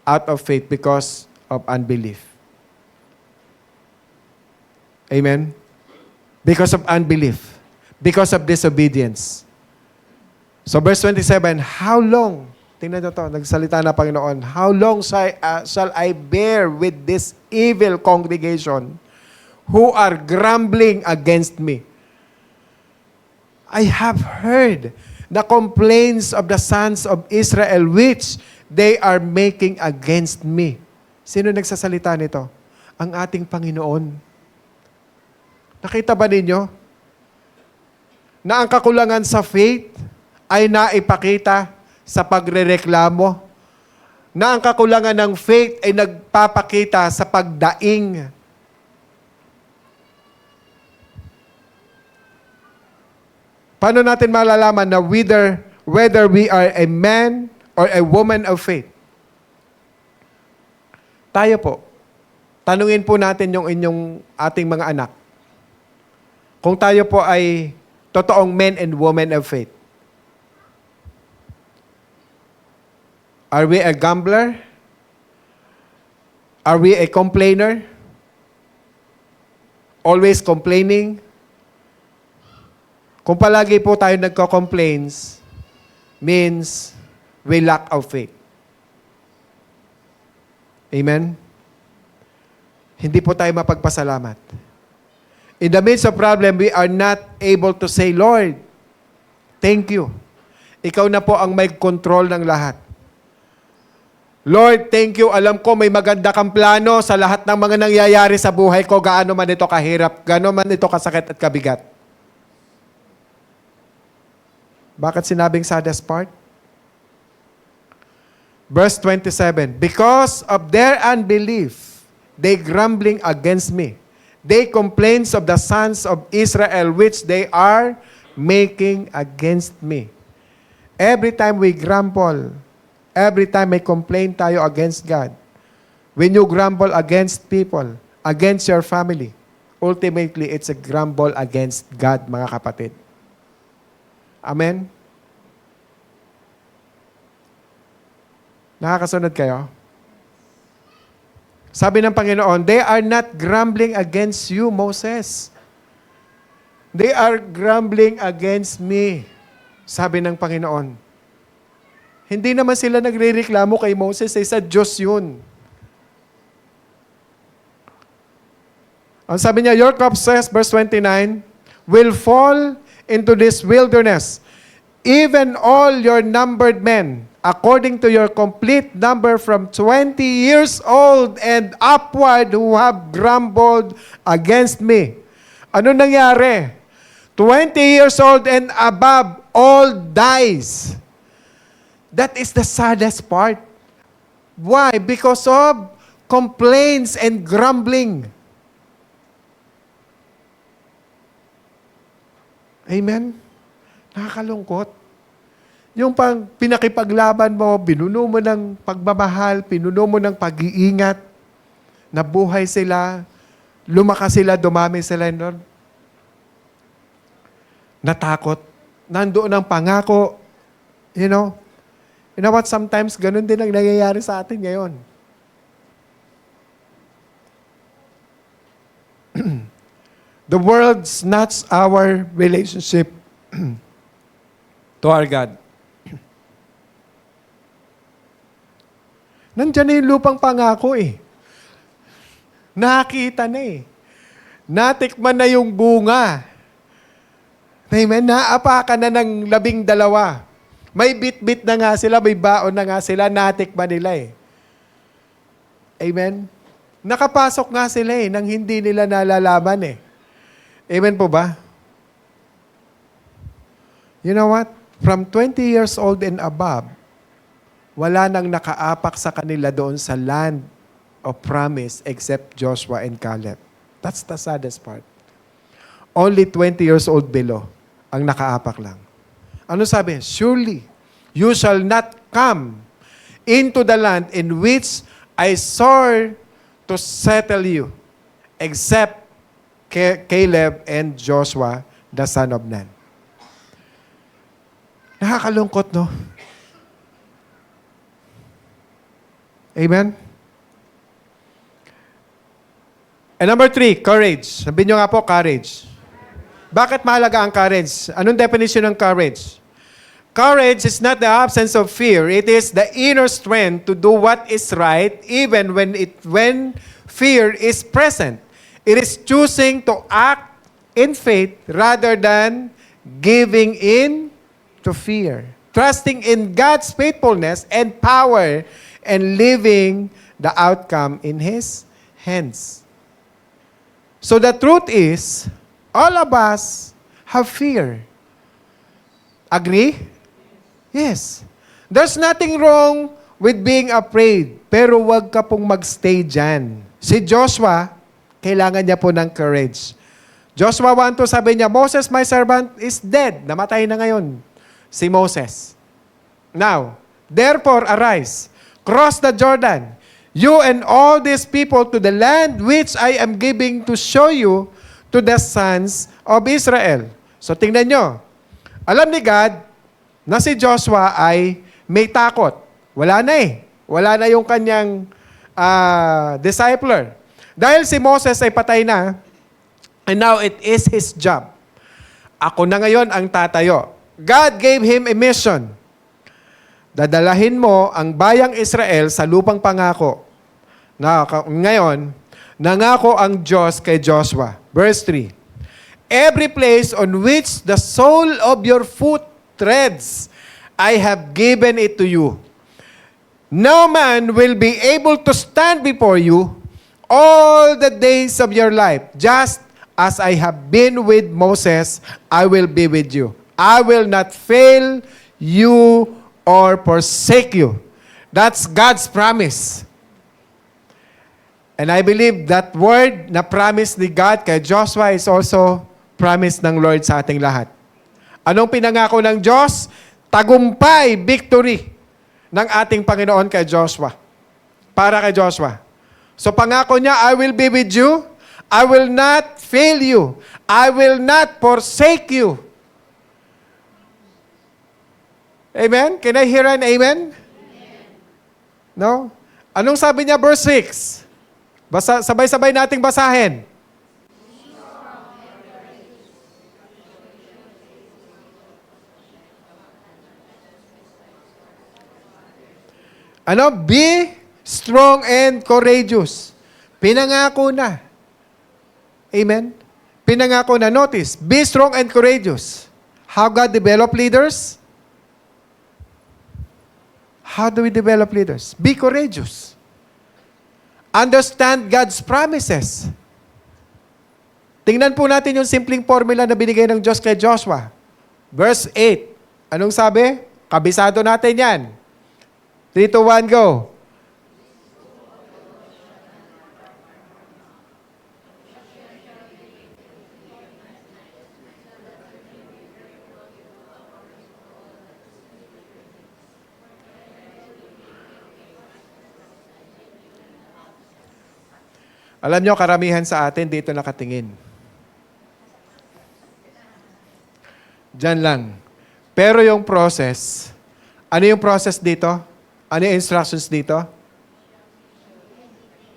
out of faith because of unbelief. Amen? Because of unbelief. Because of disobedience. So verse 27, how long, tingnan nyo to, nagsalita na Panginoon, how long shall I bear with this evil congregation who are grumbling against me? I have heard the complaints of the sons of Israel which they are making against me. Sino nagsasalita nito? Ang ating Panginoon. Nakita ba ninyo na ang kakulangan sa faith ay naipakita sa pagrereklamo? Na ang kakulangan ng faith ay nagpapakita sa pagdaing? Paano natin malalaman na whether we are a man or a woman of faith? Tayo po, tanungin po natin yung ating mga anak. Kung tayo po ay totoong men and women of faith. Are we a gambler? Are we a complainer? Always complaining? Kung palagi po tayo nagko-complains, means we lack of faith. Amen? Hindi po tayo mapagpasalamat. In the midst of problem, we are not able to say, Lord, thank you. Ikaw na po ang may control ng lahat. Lord, thank you. Alam ko may maganda kang plano sa lahat ng mga nangyayari sa buhay ko, gaano man ito kahirap, gaano man ito kasakit at kabigat. Bakit sinabing saddest part? Verse 27, because of their unbelief, they grumbling against me. They complains of the sons of Israel, which they are making against me. Every time we grumble, every time may complain tayo against God, when you grumble against people, against your family, ultimately, it's a grumble against God, mga kapatid. Amen? Nakakasunod kayo? Sabi ng Panginoon, they are not grumbling against you, Moses. They are grumbling against me. Sabi ng Panginoon. Hindi naman sila nagrereklamo kay Moses, sa Diyos yun. Ang sabi niya, your cup says, verse 29, will fall into this wilderness, even all your numbered men, according to your complete number from 20 years old and upward who have grumbled against me. Ano nangyari? 20 years old and above, all dies. That is the saddest part. Why? Because of complaints and grumbling. Amen? Nakakalungkot. Yung pinakipaglaban mo, binuno mo ng pagmamahal, pinuno mo ng pag-iingat, nabuhay sila, lumakas sila, dumami sila, Lord. Natakot. Nandoon ang pangako. You know what, sometimes ganun din ang nangyayari sa atin ngayon. The world snatched our relationship to our God. Nandiyan na yung lupang pangako eh. Nakita na eh. Natikman na yung bunga. Amen? Naapakan na ng 12. May bit-bit na nga sila, may baon na nga sila, natikman nila eh. Amen? Nakapasok nga sila eh, nang hindi nila nalalaman eh. Amen po ba? You know what? From 20 years old and above, wala nang nakaapak sa kanila doon sa land of promise except Joshua and Caleb. That's the saddest part. Only 20 years old below ang nakaapak lang. Ano sabi? Surely, you shall not come into the land in which I swore to settle you, except Caleb and Joshua, the son of Nun. Nakakalungkot, no? Amen? And number 3, courage. Sabihin nyo nga po, courage. Bakit mahalaga ang courage? Anong definition ng courage? Courage is not the absence of fear. It is the inner strength to do what is right even when fear is present. It is choosing to act in faith rather than giving in to fear. Trusting in God's faithfulness and power and leaving the outcome in His hands. So the truth is, all of us have fear. Agree? Yes. There's nothing wrong with being afraid, pero wag ka pong magstay dyan. Si Joshua, kailangan niya po ng courage. Joshua 1:2 sabi niya, Moses, my servant, is dead. Namatay na ngayon si Moses. Now, therefore arise, cross the Jordan, you and all these people to the land which I am giving to show you to the sons of Israel. So tingnan nyo. Alam ni God na si Joshua ay may takot. Wala na eh. Wala na yung kanyang discipler. Dahil si Moses ay patay na, and now it is his job. Ako na ngayon ang tatayo. God gave him a mission. Dadalahin mo ang bayang Israel sa lupang pangako. Ngayon, nangako ang Diyos kay Joshua. Verse 3, every place on which the sole of your foot treads, I have given it to you. No man will be able to stand before you all the days of your life. Just as I have been with Moses, I will be with you. I will not fail you or forsake you. That's God's promise. And I believe that word na promise ni God kay Joshua is also promise ng Lord sa ating lahat. Anong pinangako ng Diyos? Tagumpay, victory ng ating Panginoon kay Joshua. Para kay Joshua. So pangako niya, I will be with you. I will not fail you. I will not forsake you. Amen? Can I hear an amen? No? Anong sabi niya, verse 6? Sabay-sabay nating basahin. Ano? Be strong and courageous. Pinangako na. Amen? Pinangako na. Notice, be strong and courageous. How God develop leaders? How do we develop leaders? Be courageous. Understand God's promises. Tingnan po natin yung simpleng formula na binigay ng Diyos kay Joshua. Verse 8. Anong sabi? Kabisado natin yan. 3, 2, 1, go. Alam nyo, karamihan sa atin dito nakatingin. Diyan lang. Pero yung process, ano yung process dito? Ano yung instructions dito?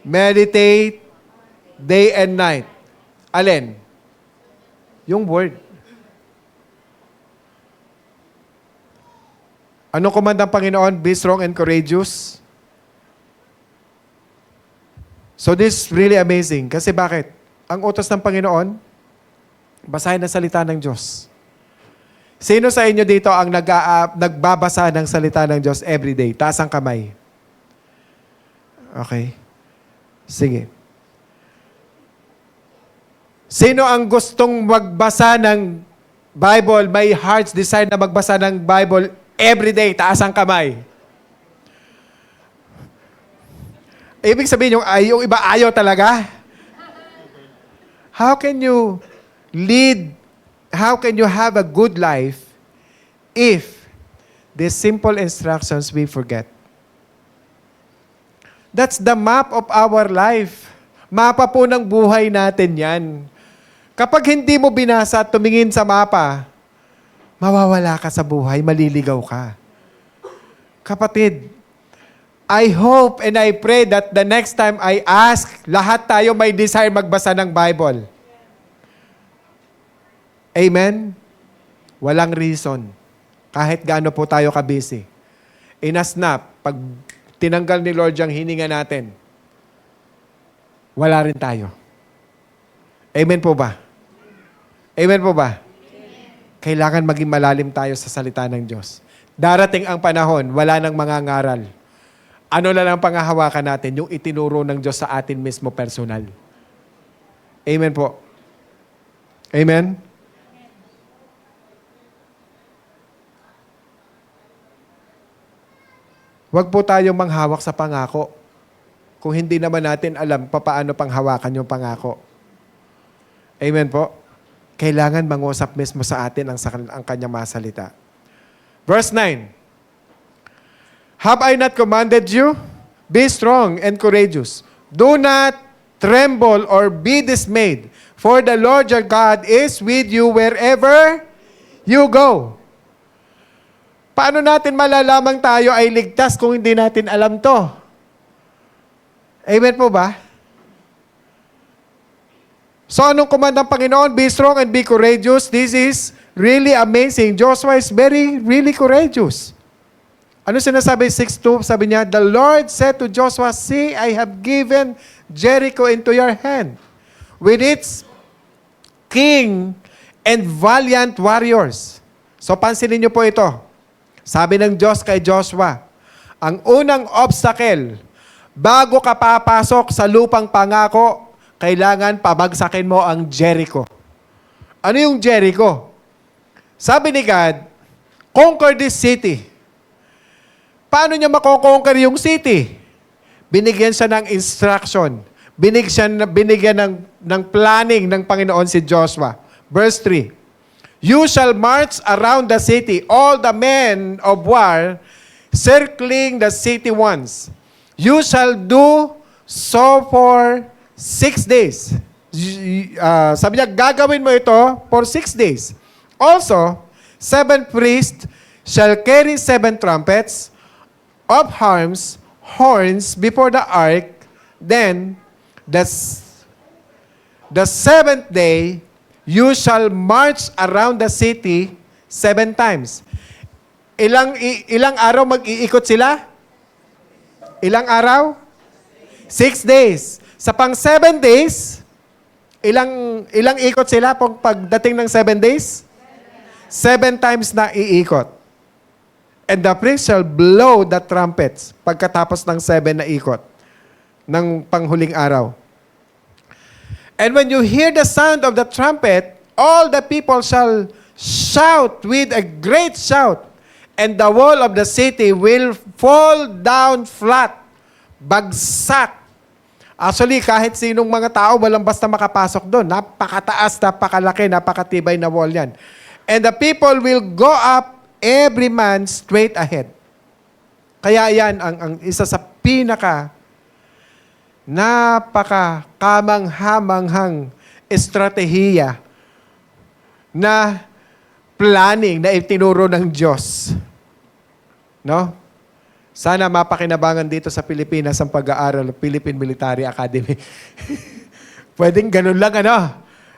Meditate day and night. Alin? Yung word. Anong command ng Panginoon? Be strong and courageous. So this is really amazing. Kasi bakit? Ang utos ng Panginoon, basahin ang salita ng Diyos. Sino sa inyo dito ang nagbabasa ng salita ng Diyos every day? Taas ang kamay. Okay. Sige. Sino ang gustong magbasa ng Bible, may heart's desire na magbasa ng Bible every day? Taas ang kamay. Ibig sabihin, yung iba ayaw talaga. How can you have a good life if these simple instructions we forget. That's the map of our life. Mapa po ng buhay natin yan. Kapag hindi mo binasa at tumingin sa mapa, mawawala ka sa buhay, maliligaw ka. Kapatid, I hope and I pray that the next time I ask, lahat tayo may desire magbasa ng Bible. Amen? Walang reason. Kahit gaano po tayo ka-busy. Inasnap, pag tinanggal ni Lord yung hininga natin, wala rin tayo. Amen po ba? Amen po ba? Kailangan maging malalim tayo sa salita ng Diyos. Darating ang panahon, wala nang mangangaral. Ano na lang pangahawakan natin? Yung itinuro ng Diyos sa atin mismo personal. Amen po. Amen? Huwag po tayong manghawak sa pangako. Kung hindi naman natin alam paano panghawakan yung pangako. Amen po? Kailangan mangusap mismo sa atin ang kanyang masalita. Verse 9. Have I not commanded you? Be strong and courageous. Do not tremble or be dismayed, for the Lord your God is with you wherever you go. Paano natin malalamang tayo ay ligtas kung hindi natin alam to? Amen po ba? So anong command ng Panginoon? Be strong and be courageous. This is really amazing. Joshua is really courageous. Ano sinasabi? 6:2, sabi niya, the Lord said to Joshua, see, I have given Jericho into your hand, with its king and valiant warriors. So pansinin niyo po ito. Sabi ng Diyos kay Joshua, ang unang obstacle, bago ka papasok sa lupang pangako, kailangan pabagsakin mo ang Jericho. Ano yung Jericho? Sabi ni God, conquer this city. Paano niya makoconquer yung city? Binigyan siya ng instruction. Binigyan ng planning ng Panginoon si Joshua. Verse 3. You shall march around the city, all the men of war, circling the city once. You shall do so for 6 days. Sabi niya, gagawin mo ito for 6 days. Also, 7 priests shall carry 7 trumpets of horns before the ark. Then, the 7th day, you shall march around the city 7 times. Ilang araw mag-iikot sila? Ilang araw? 6 days. Sa pang 7 days, ilang ikot sila pagdating ng 7 days? 7 times na iikot. And the priest shall blow the trumpets pagkatapos ng 7 na ikot ng panghuling araw. And when you hear the sound of the trumpet, all the people shall shout with a great shout, and the wall of the city will fall down flat, bagsak. Actually, kahit sinong mga tao, walang basta makapasok doon. Napakataas, napakalaki, napakatibay na wall yan. And the people will go up, every man straight ahead. Kaya yan, ang isa sa kamanghamanghang estratehiya na planning na itinuro ng Diyos. No? Sana mapakinabangan dito sa Pilipinas ang pag-aaral ng Philippine Military Academy. Pwedeng ganun lang, ano?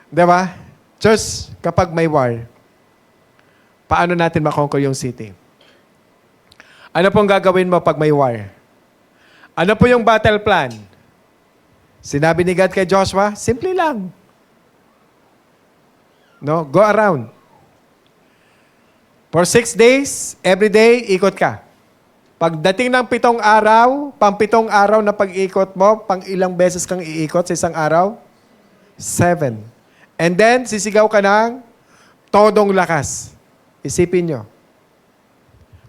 Diba? Diyos, kapag may war, paano natin makonquer yung city? Ano pong gagawin mo pag may war? Ano po yung battle plan? Sinabi ni God kay Joshua, simple lang. No? Go around. For 6 days, every day, ikot ka. Pagdating ng 7 araw, pang-7 araw na pag-ikot mo, pang ilang beses kang iikot sa isang araw? 7. And then, sisigaw ka ng todong lakas. Isipin nyo.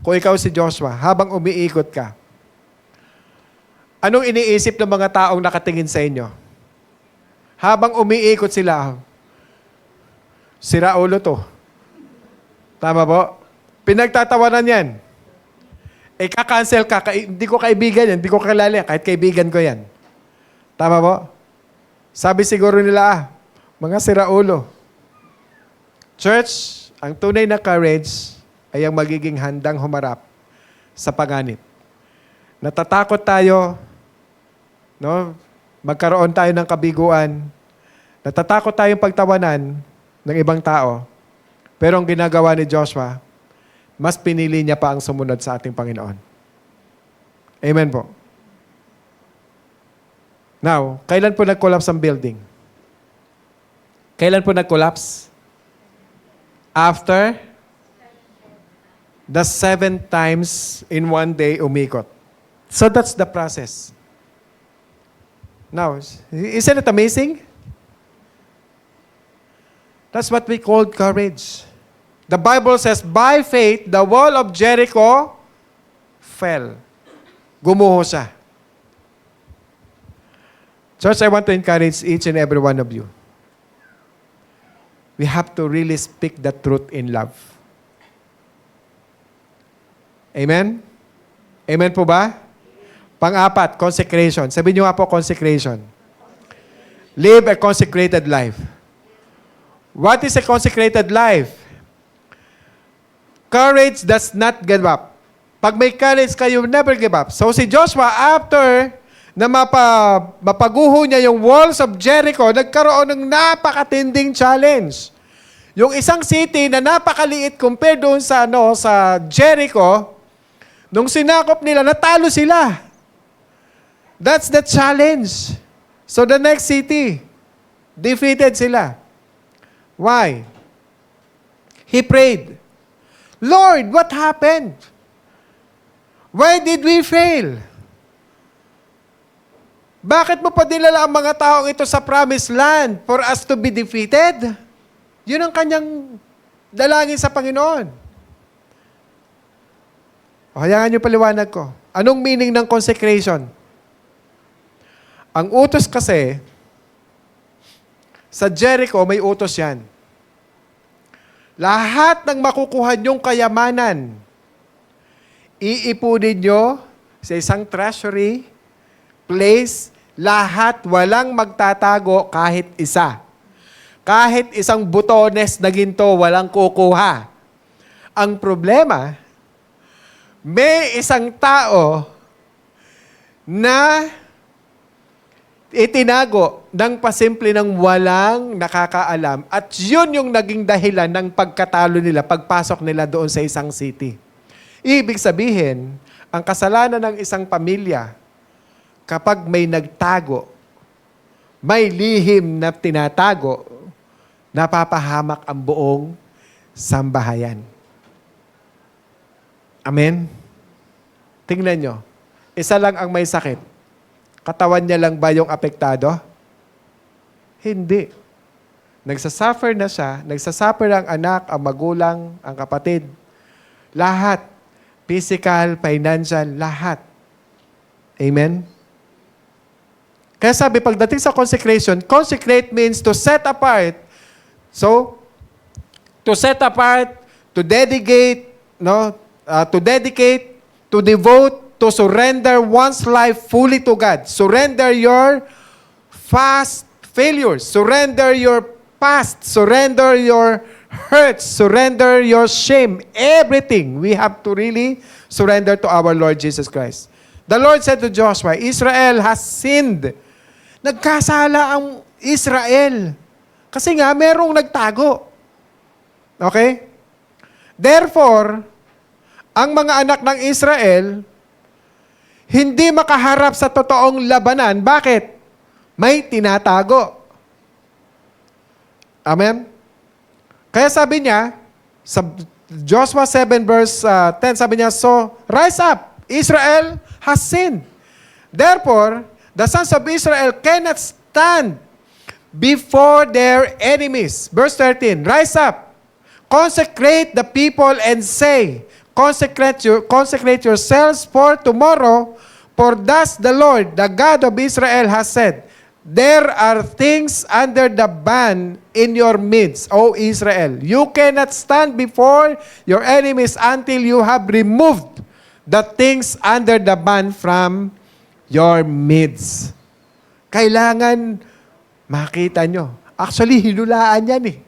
Kung ikaw si Joshua, habang umiikot ka, anong iniisip ng mga taong nakatingin sa inyo? Habang umiikot sila, sira ulo to. Tama po? Pinagtatawanan yan. Kaka-cancel ka. Hindi ko kaibigan yan. Hindi ko kilala yan. Kahit kaibigan ko yan. Tama po? Sabi siguro nila, mga siraulo. Church, ang tunay na courage ay ang magiging handang humarap sa panganib. Natatakot tayo, no? Magkaroon tayo ng kabiguan. Natatakot tayong pagtawanan ng ibang tao. Pero ang ginagawa ni Joshua, mas pinili niya pa ang sumunod sa ating Panginoon. Amen po. Now, kailan po nag-collapse ang building? Kailan po nag-collapse? After the 7 times in one day umikot. So that's the process. Now, isn't it amazing? That's what we call courage. The Bible says, by faith, the wall of Jericho fell. Gumuho siya. Church, I want to encourage each and every one of you. We have to really speak the truth in love. Amen? Amen po ba? Pang-apat, consecration. Sabihin niyo nga po, consecration. Live a consecrated life. What is a consecrated life? Courage does not give up. Pag may courage ka, you never give up. So si Joshua, after na mapaguho niya yung walls of Jericho, nagkaroon ng napakatinding challenge. Yung isang city na napakaliit compared doon sa, sa Jericho, nung sinakop nila, natalo sila. That's the challenge. So the next city, defeated sila. Why? He prayed, Lord, what happened? Why did we fail? Bakit mo pa dinala ang mga taong ito sa promised land for us to be defeated? Yun ang kanyang dalangin sa Panginoon. O, hayangan niyo paliwanag ko. Anong meaning ng consecration? Ang utos kasi, sa Jericho, may utos yan. Lahat ng makukuha niyong kayamanan, iipunin niyo sa isang treasury, place, lahat, walang magtatago kahit isa. Kahit isang butones na ginto, walang kukuha. Ang problema, may isang tao na itinago ng pasimple ng walang nakakaalam at yun yung naging dahilan ng pagkatalo nila, pagpasok nila doon sa isang city. Ibig sabihin, ang kasalanan ng isang pamilya, kapag may nagtago, may lihim na tinatago, napapahamak ang buong sambahayan. Amen? Tingnan nyo. Isa lang ang may sakit. Katawan niya lang ba yung apektado? Hindi. Nagsasuffer na siya. Nagsasuffer ang anak, ang magulang, ang kapatid. Lahat. Physical, financial, lahat. Amen? Kaya sabi, pagdating sa consecration, consecrate means to set apart. So, to set apart, to dedicate, to devote, to surrender one's life fully to God. Surrender your past failures. Surrender your past. Surrender your hurts. Surrender your shame. Everything. We have to really surrender to our Lord Jesus Christ. The Lord said to Joshua, Israel has sinned. Nagkasala ang Israel. Kasi nga, merong nagtago. Okay? Therefore, ang mga anak ng Israel, hindi makaharap sa totoong labanan. Bakit? May tinatago. Amen? Kaya sabi niya, sa Joshua 7 verse 10, sabi niya, so, rise up, Israel has sinned. Therefore, the sons of Israel cannot stand before their enemies. Verse 13, rise up, consecrate the people and say, consecrate yourselves for tomorrow, for thus the Lord, the God of Israel, has said, There are things under the ban in your midst, O Israel. You cannot stand before your enemies until you have removed the things under the ban from your midst. Kailangan makita nyo. Actually, hinulaan yan eh.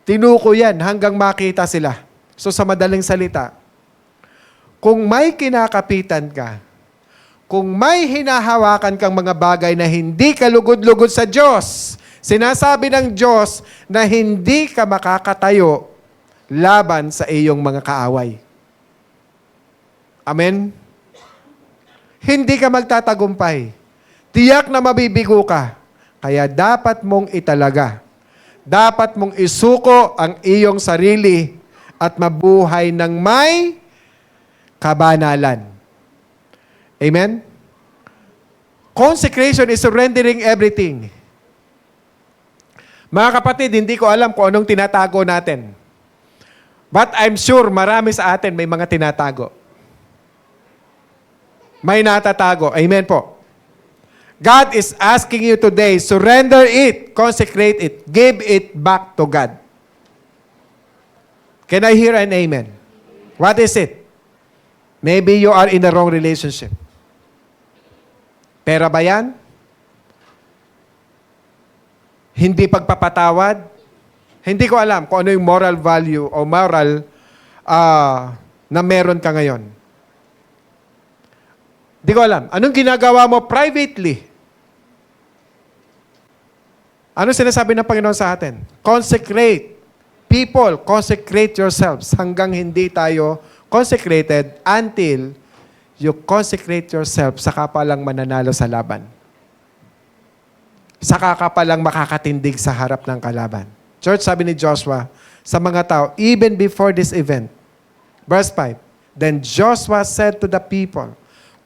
Tinuko yan hanggang makita sila. So sa madaling salita, kung may kinakapitan ka, kung may hinahawakan kang mga bagay na hindi ka lugod-lugod sa Diyos, sinasabi ng Diyos na hindi ka makakatayo laban sa iyong mga kaaway. Amen? Hindi ka magtatagumpay. Tiyak na mabibigo ka. Kaya dapat mong italaga. Dapat mong isuko ang iyong sarili at mabuhay ng may kabanalan. Amen? Consecration is surrendering everything. Mga kapatid, hindi ko alam kung anong tinatago natin. But I'm sure marami sa atin may mga tinatago. May natatago. Amen po. God is asking you today, surrender it, consecrate it, give it back to God. Can I hear an amen? What is it? Maybe you are in the wrong relationship. Pera ba yan? Hindi pagpapatawad? Hindi ko alam kung ano yung moral value o moral na meron ka ngayon. Hindi ko alam. Anong ginagawa mo privately? Ano sinasabi ng Panginoon sa atin? Consecrate. People, consecrate yourselves hanggang hindi tayo consecrated until you consecrate yourself, saka pa lang mananalo sa laban. Saka ka pa lang makakatindig sa harap ng kalaban. Church, sabi ni Joshua sa mga tao, even before this event, verse 5, then Joshua said to the people,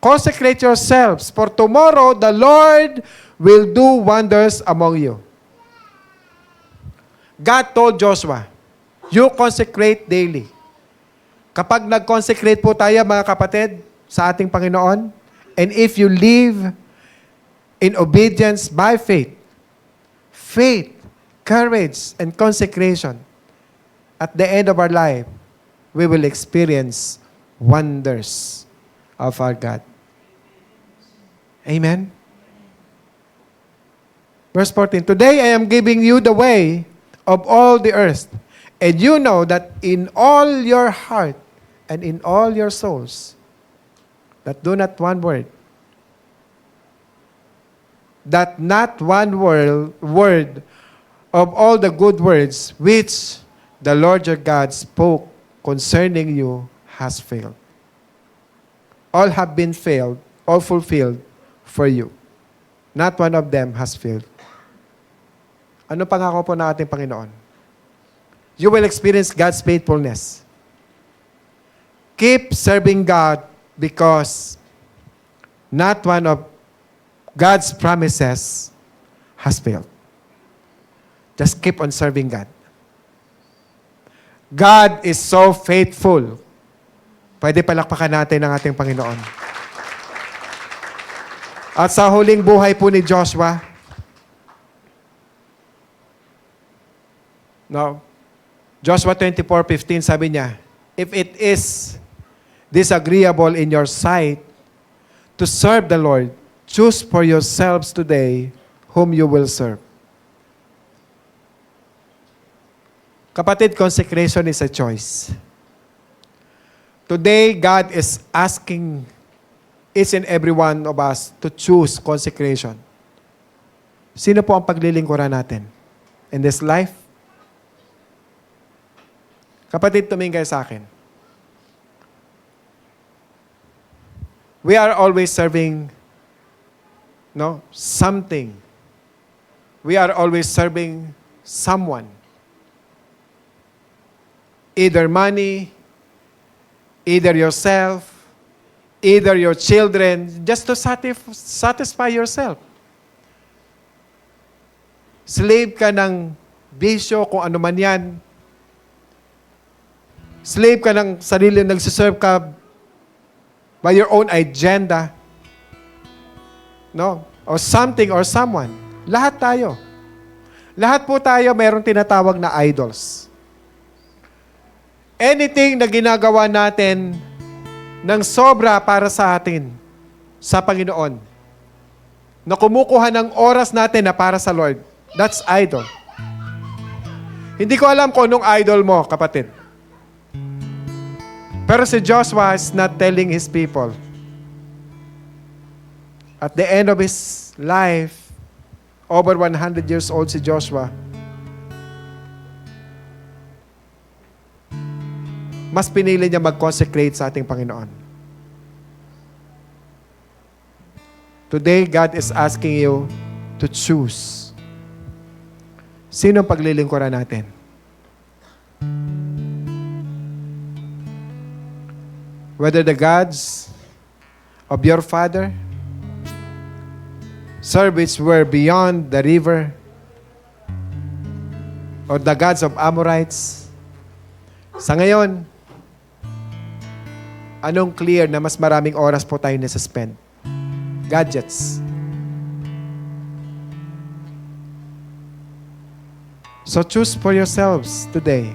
consecrate yourselves, for tomorrow the Lord will do wonders among you. God told Joshua, you consecrate daily. Kapag nag-consecrate po tayo, mga kapatid, sa ating Panginoon, and if you live in obedience by faith, courage, and consecration, at the end of our life, we will experience wonders of our God. Amen? Verse 14, today I am giving you the way of all the earth, and you know that in all your heart and in all your souls, that do not one word, that not one word of all the good words which the Lord your God spoke concerning you has failed. All have been failed, all fulfilled for you. Not one of them has failed. Ano pangako po ng ating Panginoon? You will experience God's faithfulness. Keep serving God because not one of God's promises has failed. Just keep on serving God. God is so faithful. Pwede palakpakan natin ang ating Panginoon. At sa huling buhay po ni Joshua, Joshua 24:15, sabi niya, if it is disagreeable in your sight to serve the Lord, choose for yourselves today whom you will serve. Kapatid, consecration is a choice. Today, God is asking each and every one of us to choose consecration. Sino po ang paglilingkuran natin in this life? Kapatid, tumingin kayo sa akin. We are always serving something. We are always serving someone. Either money, either yourself, either your children, just to satisfy yourself. Slave ka ng bisyo, kung ano man yan. Slave ka ng sarili, nagsiserve ka by your own agenda. No? or something or someone. Lahat tayo. Lahat po tayo mayroong tinatawag na idols. Anything na ginagawa natin ng sobra para sa atin, sa Panginoon, na kumukuha ng oras natin na para sa Lord, that's idol. Hindi ko alam kung anong idol mo, kapatid. Pero si Joshua is not telling his people. At the end of his life, over 100 years old si Joshua, mas pinili niya mag-consecrate sa ating Panginoon. Today, God is asking you to choose. Sino ang paglilingkuran natin? Whether the gods of your father, sir, which were beyond the river, or the gods of Amorites. Sa ngayon, anong clear na mas maraming oras po tayo nasa-spend? Gadgets. So choose for yourselves today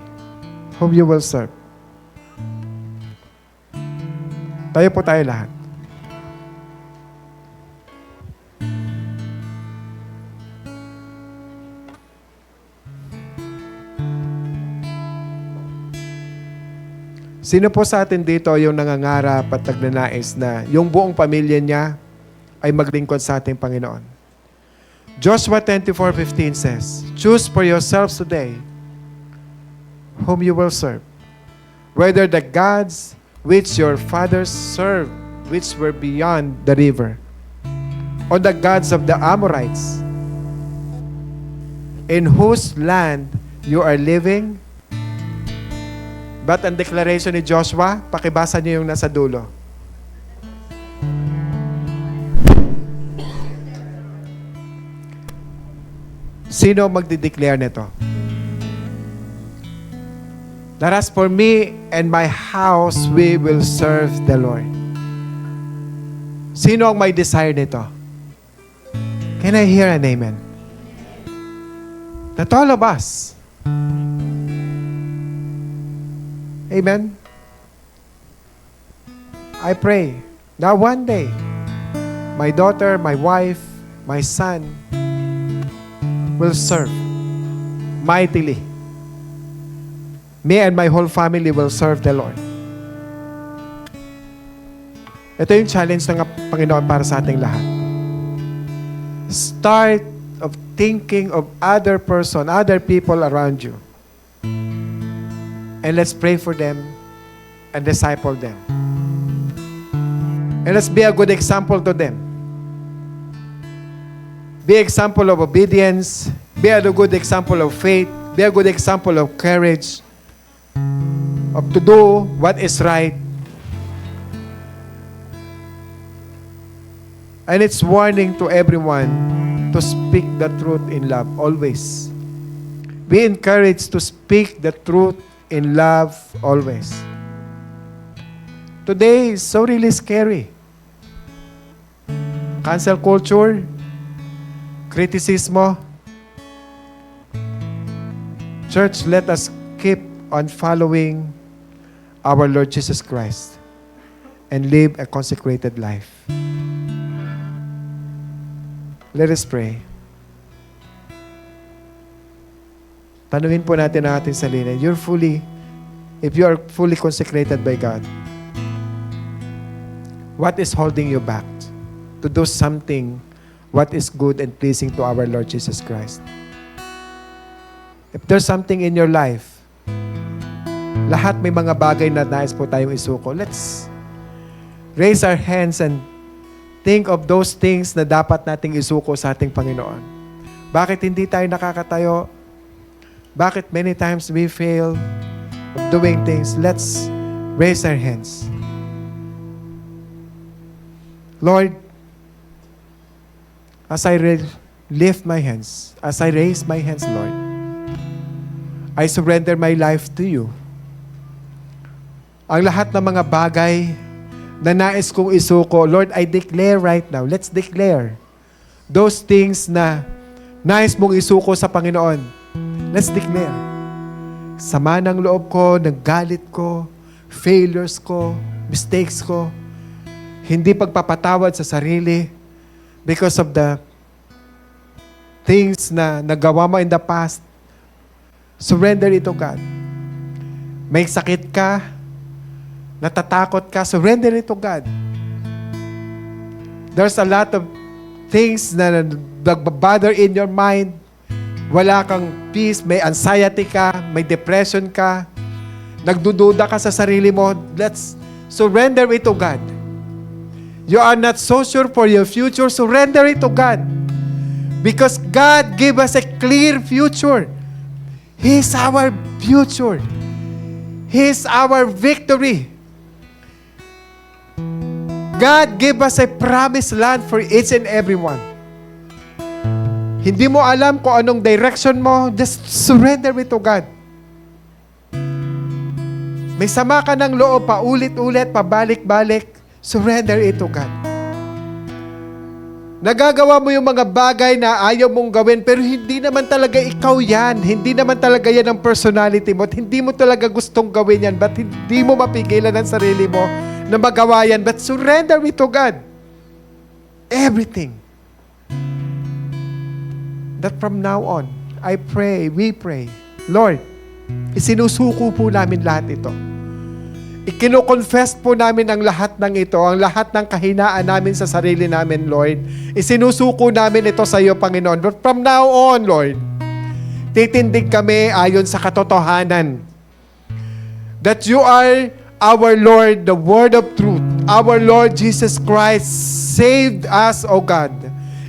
whom you will serve. Tayo po tayo lahat. Sino po sa atin dito yung nangangarap at nagnanais na yung buong pamilya niya ay maglingkod sa ating Panginoon? Joshua 24:15 says, choose for yourselves today whom you will serve, whether the gods which your fathers served, which were beyond the river, or the gods of the Amorites, in whose land you are living. But ang declaration ni Joshua, pakibasa niyo yung nasa dulo. Sino magdi-declare nito? That as for me and my house, we will serve the Lord. Sino ang may desire nito? Can I hear an amen? That all of us. Amen? I pray that one day, my daughter, my wife, my son will serve mightily. Me and my whole family will serve the Lord. Ito yung challenge ng Panginoon para sa ating lahat. Start of thinking of other person, other people around you. And let's pray for them and disciple them. And let's be a good example to them. Be example of obedience. Be a good example of faith. Be a good example of courage. Of to do what is right. And it's warning to everyone to speak the truth in love always. Be encouraged to speak the truth in love always. Today is so really scary. Cancel culture, criticismo. Church, let us keep on following our Lord Jesus Christ and live a consecrated life. Let us pray. Tanungin po natin ang ating sarili. If you are fully consecrated by God, what is holding you back to do something what is good and pleasing to our Lord Jesus Christ? If there's something in your life, lahat may mga bagay na nais po tayong isuko. Let's raise our hands and think of those things na dapat nating isuko sa ating Panginoon. Bakit hindi tayo nakakatayo? Bakit many times we fail of doing things? Let's raise our hands. Lord, as I lift my hands, as I raise my hands, Lord, I surrender my life to you. Ang lahat ng mga bagay na nais kong isuko, Lord, I declare right now, let's declare those things na nais mong isuko sa Panginoon. Let's declare. Sama ng loob ko, ng galit ko, failures ko, mistakes ko, hindi pagpapatawad sa sarili because of the things na nagawa mo in the past. Surrender it to God. May sakit ka, natatakot ka, surrender it to God. There's a lot of things na nagbabother in your mind. Wala kang peace, may anxiety ka, may depression ka, nagdududa ka sa sarili mo. Let's surrender it to God. You are not so sure for your future, surrender it to God. Because God gave us a clear future. He is our future. He is our victory. God gave us a promised land for each and every one. Hindi mo alam kung anong direction mo, just surrender it to God. May sama ka ng loob, paulit-ulit, pabalik-balik, surrender it to God. Nagagawa mo yung mga bagay na ayaw mong gawin, pero hindi naman talaga ikaw yan. Hindi naman talaga yan ang personality mo. At hindi mo talaga gustong gawin yan, but hindi mo mapigilan ang sarili mo na magawa yan, but surrender it to God. Everything. That from now on, I pray, we pray, Lord, isinusuko po namin lahat ito. Ikino-confess po namin ang lahat ng ito, ang lahat ng kahinaan namin sa sarili namin, Lord. Isinusuko namin ito sa iyo, Panginoon. But from now on, Lord, titindig kami ayon sa katotohanan that you are our Lord, the Word of truth. Our Lord Jesus Christ saved us, O God.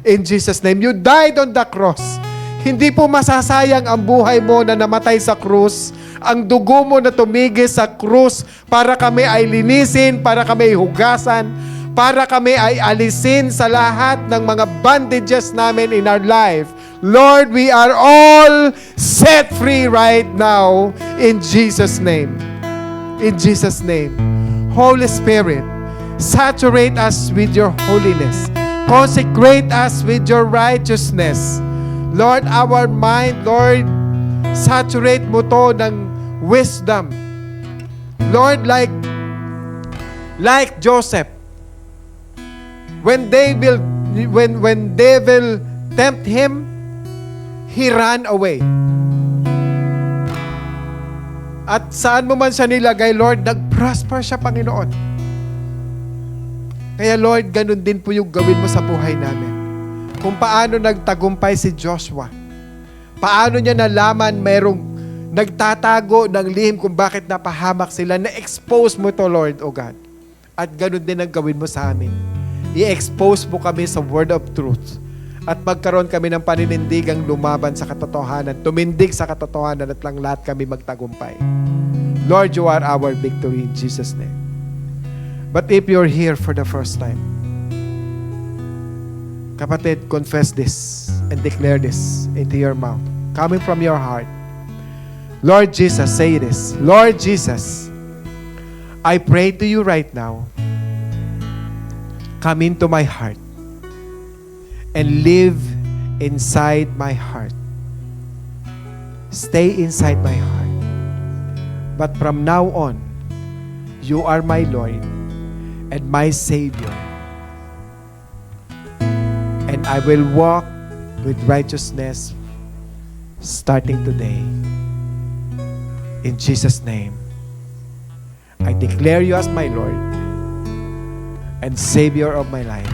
In Jesus' name, you died on the cross. Hindi po masasayang ang buhay mo na namatay sa krus. Ang dugo mo na tumigis sa krus para kami ay linisin, para kami ay hugasan, para kami ay alisin sa lahat ng mga bondages namin in our life. Lord, we are all set free right now in Jesus' name. In Jesus' name. Holy Spirit, saturate us with your holiness. Consecrate us with your righteousness. Lord, our mind, Lord, saturate mo to ng wisdom. Lord, like Joseph, when they will tempt him, he ran away. At saan mo man siya nilagay, Lord, nag-prosper siya, Panginoon. Kaya Lord, ganun din po yung gawin mo sa buhay namin. Kung paano nagtagumpay si Joshua. Paano niya nalaman merong nagtatago ng lihim kung bakit napahamak sila. Na-expose mo to, Lord, O God. At ganun din ang gawin mo sa amin. I-expose mo kami sa word of truth. At magkaroon kami ng paninindigang lumaban sa katotohanan. Tumindig sa katotohanan at lang lahat kami magtagumpay. Lord, you are our victory in Jesus' name. But if you're here for the first time, kapatid, confess this and declare this into your mouth, coming from your heart. Lord Jesus, say this. Lord Jesus, I pray to you right now. Come into my heart and live inside my heart. Stay inside my heart. But from now on, you are my Lord and my Savior. And I will walk with righteousness starting today. In Jesus' name, I declare you as my Lord and Savior of my life.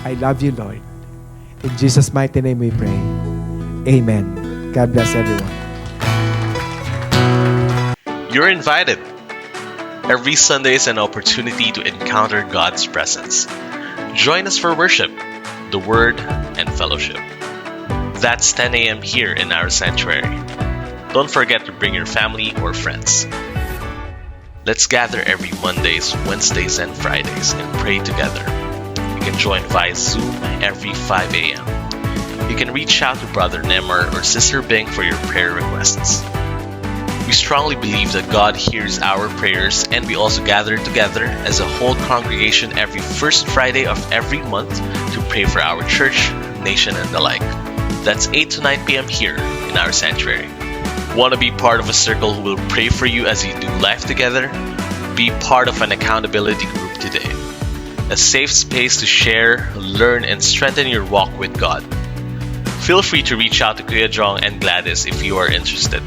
I love you, Lord. In Jesus' mighty name we pray. Amen. God bless everyone. You're invited. Every Sunday is an opportunity to encounter God's presence. Join us for worship, the Word, and fellowship. That's 10 a.m. here in our sanctuary. Don't forget to bring your family or friends. Let's gather every Mondays, Wednesdays, and Fridays and pray together. You can join via Zoom every 5 a.m. You can reach out to Brother Nemar or Sister Bing for your prayer requests. We strongly believe that God hears our prayers, and we also gather together as a whole congregation every first Friday of every month to pray for our church, nation, and the like. That's 8 to 9 p.m. here in our sanctuary. Want to be part of a circle who will pray for you as you do life together? Be part of an accountability group today. A safe space to share, learn, and strengthen your walk with God. Feel free to reach out to Kuya Jong and Gladys if you are interested.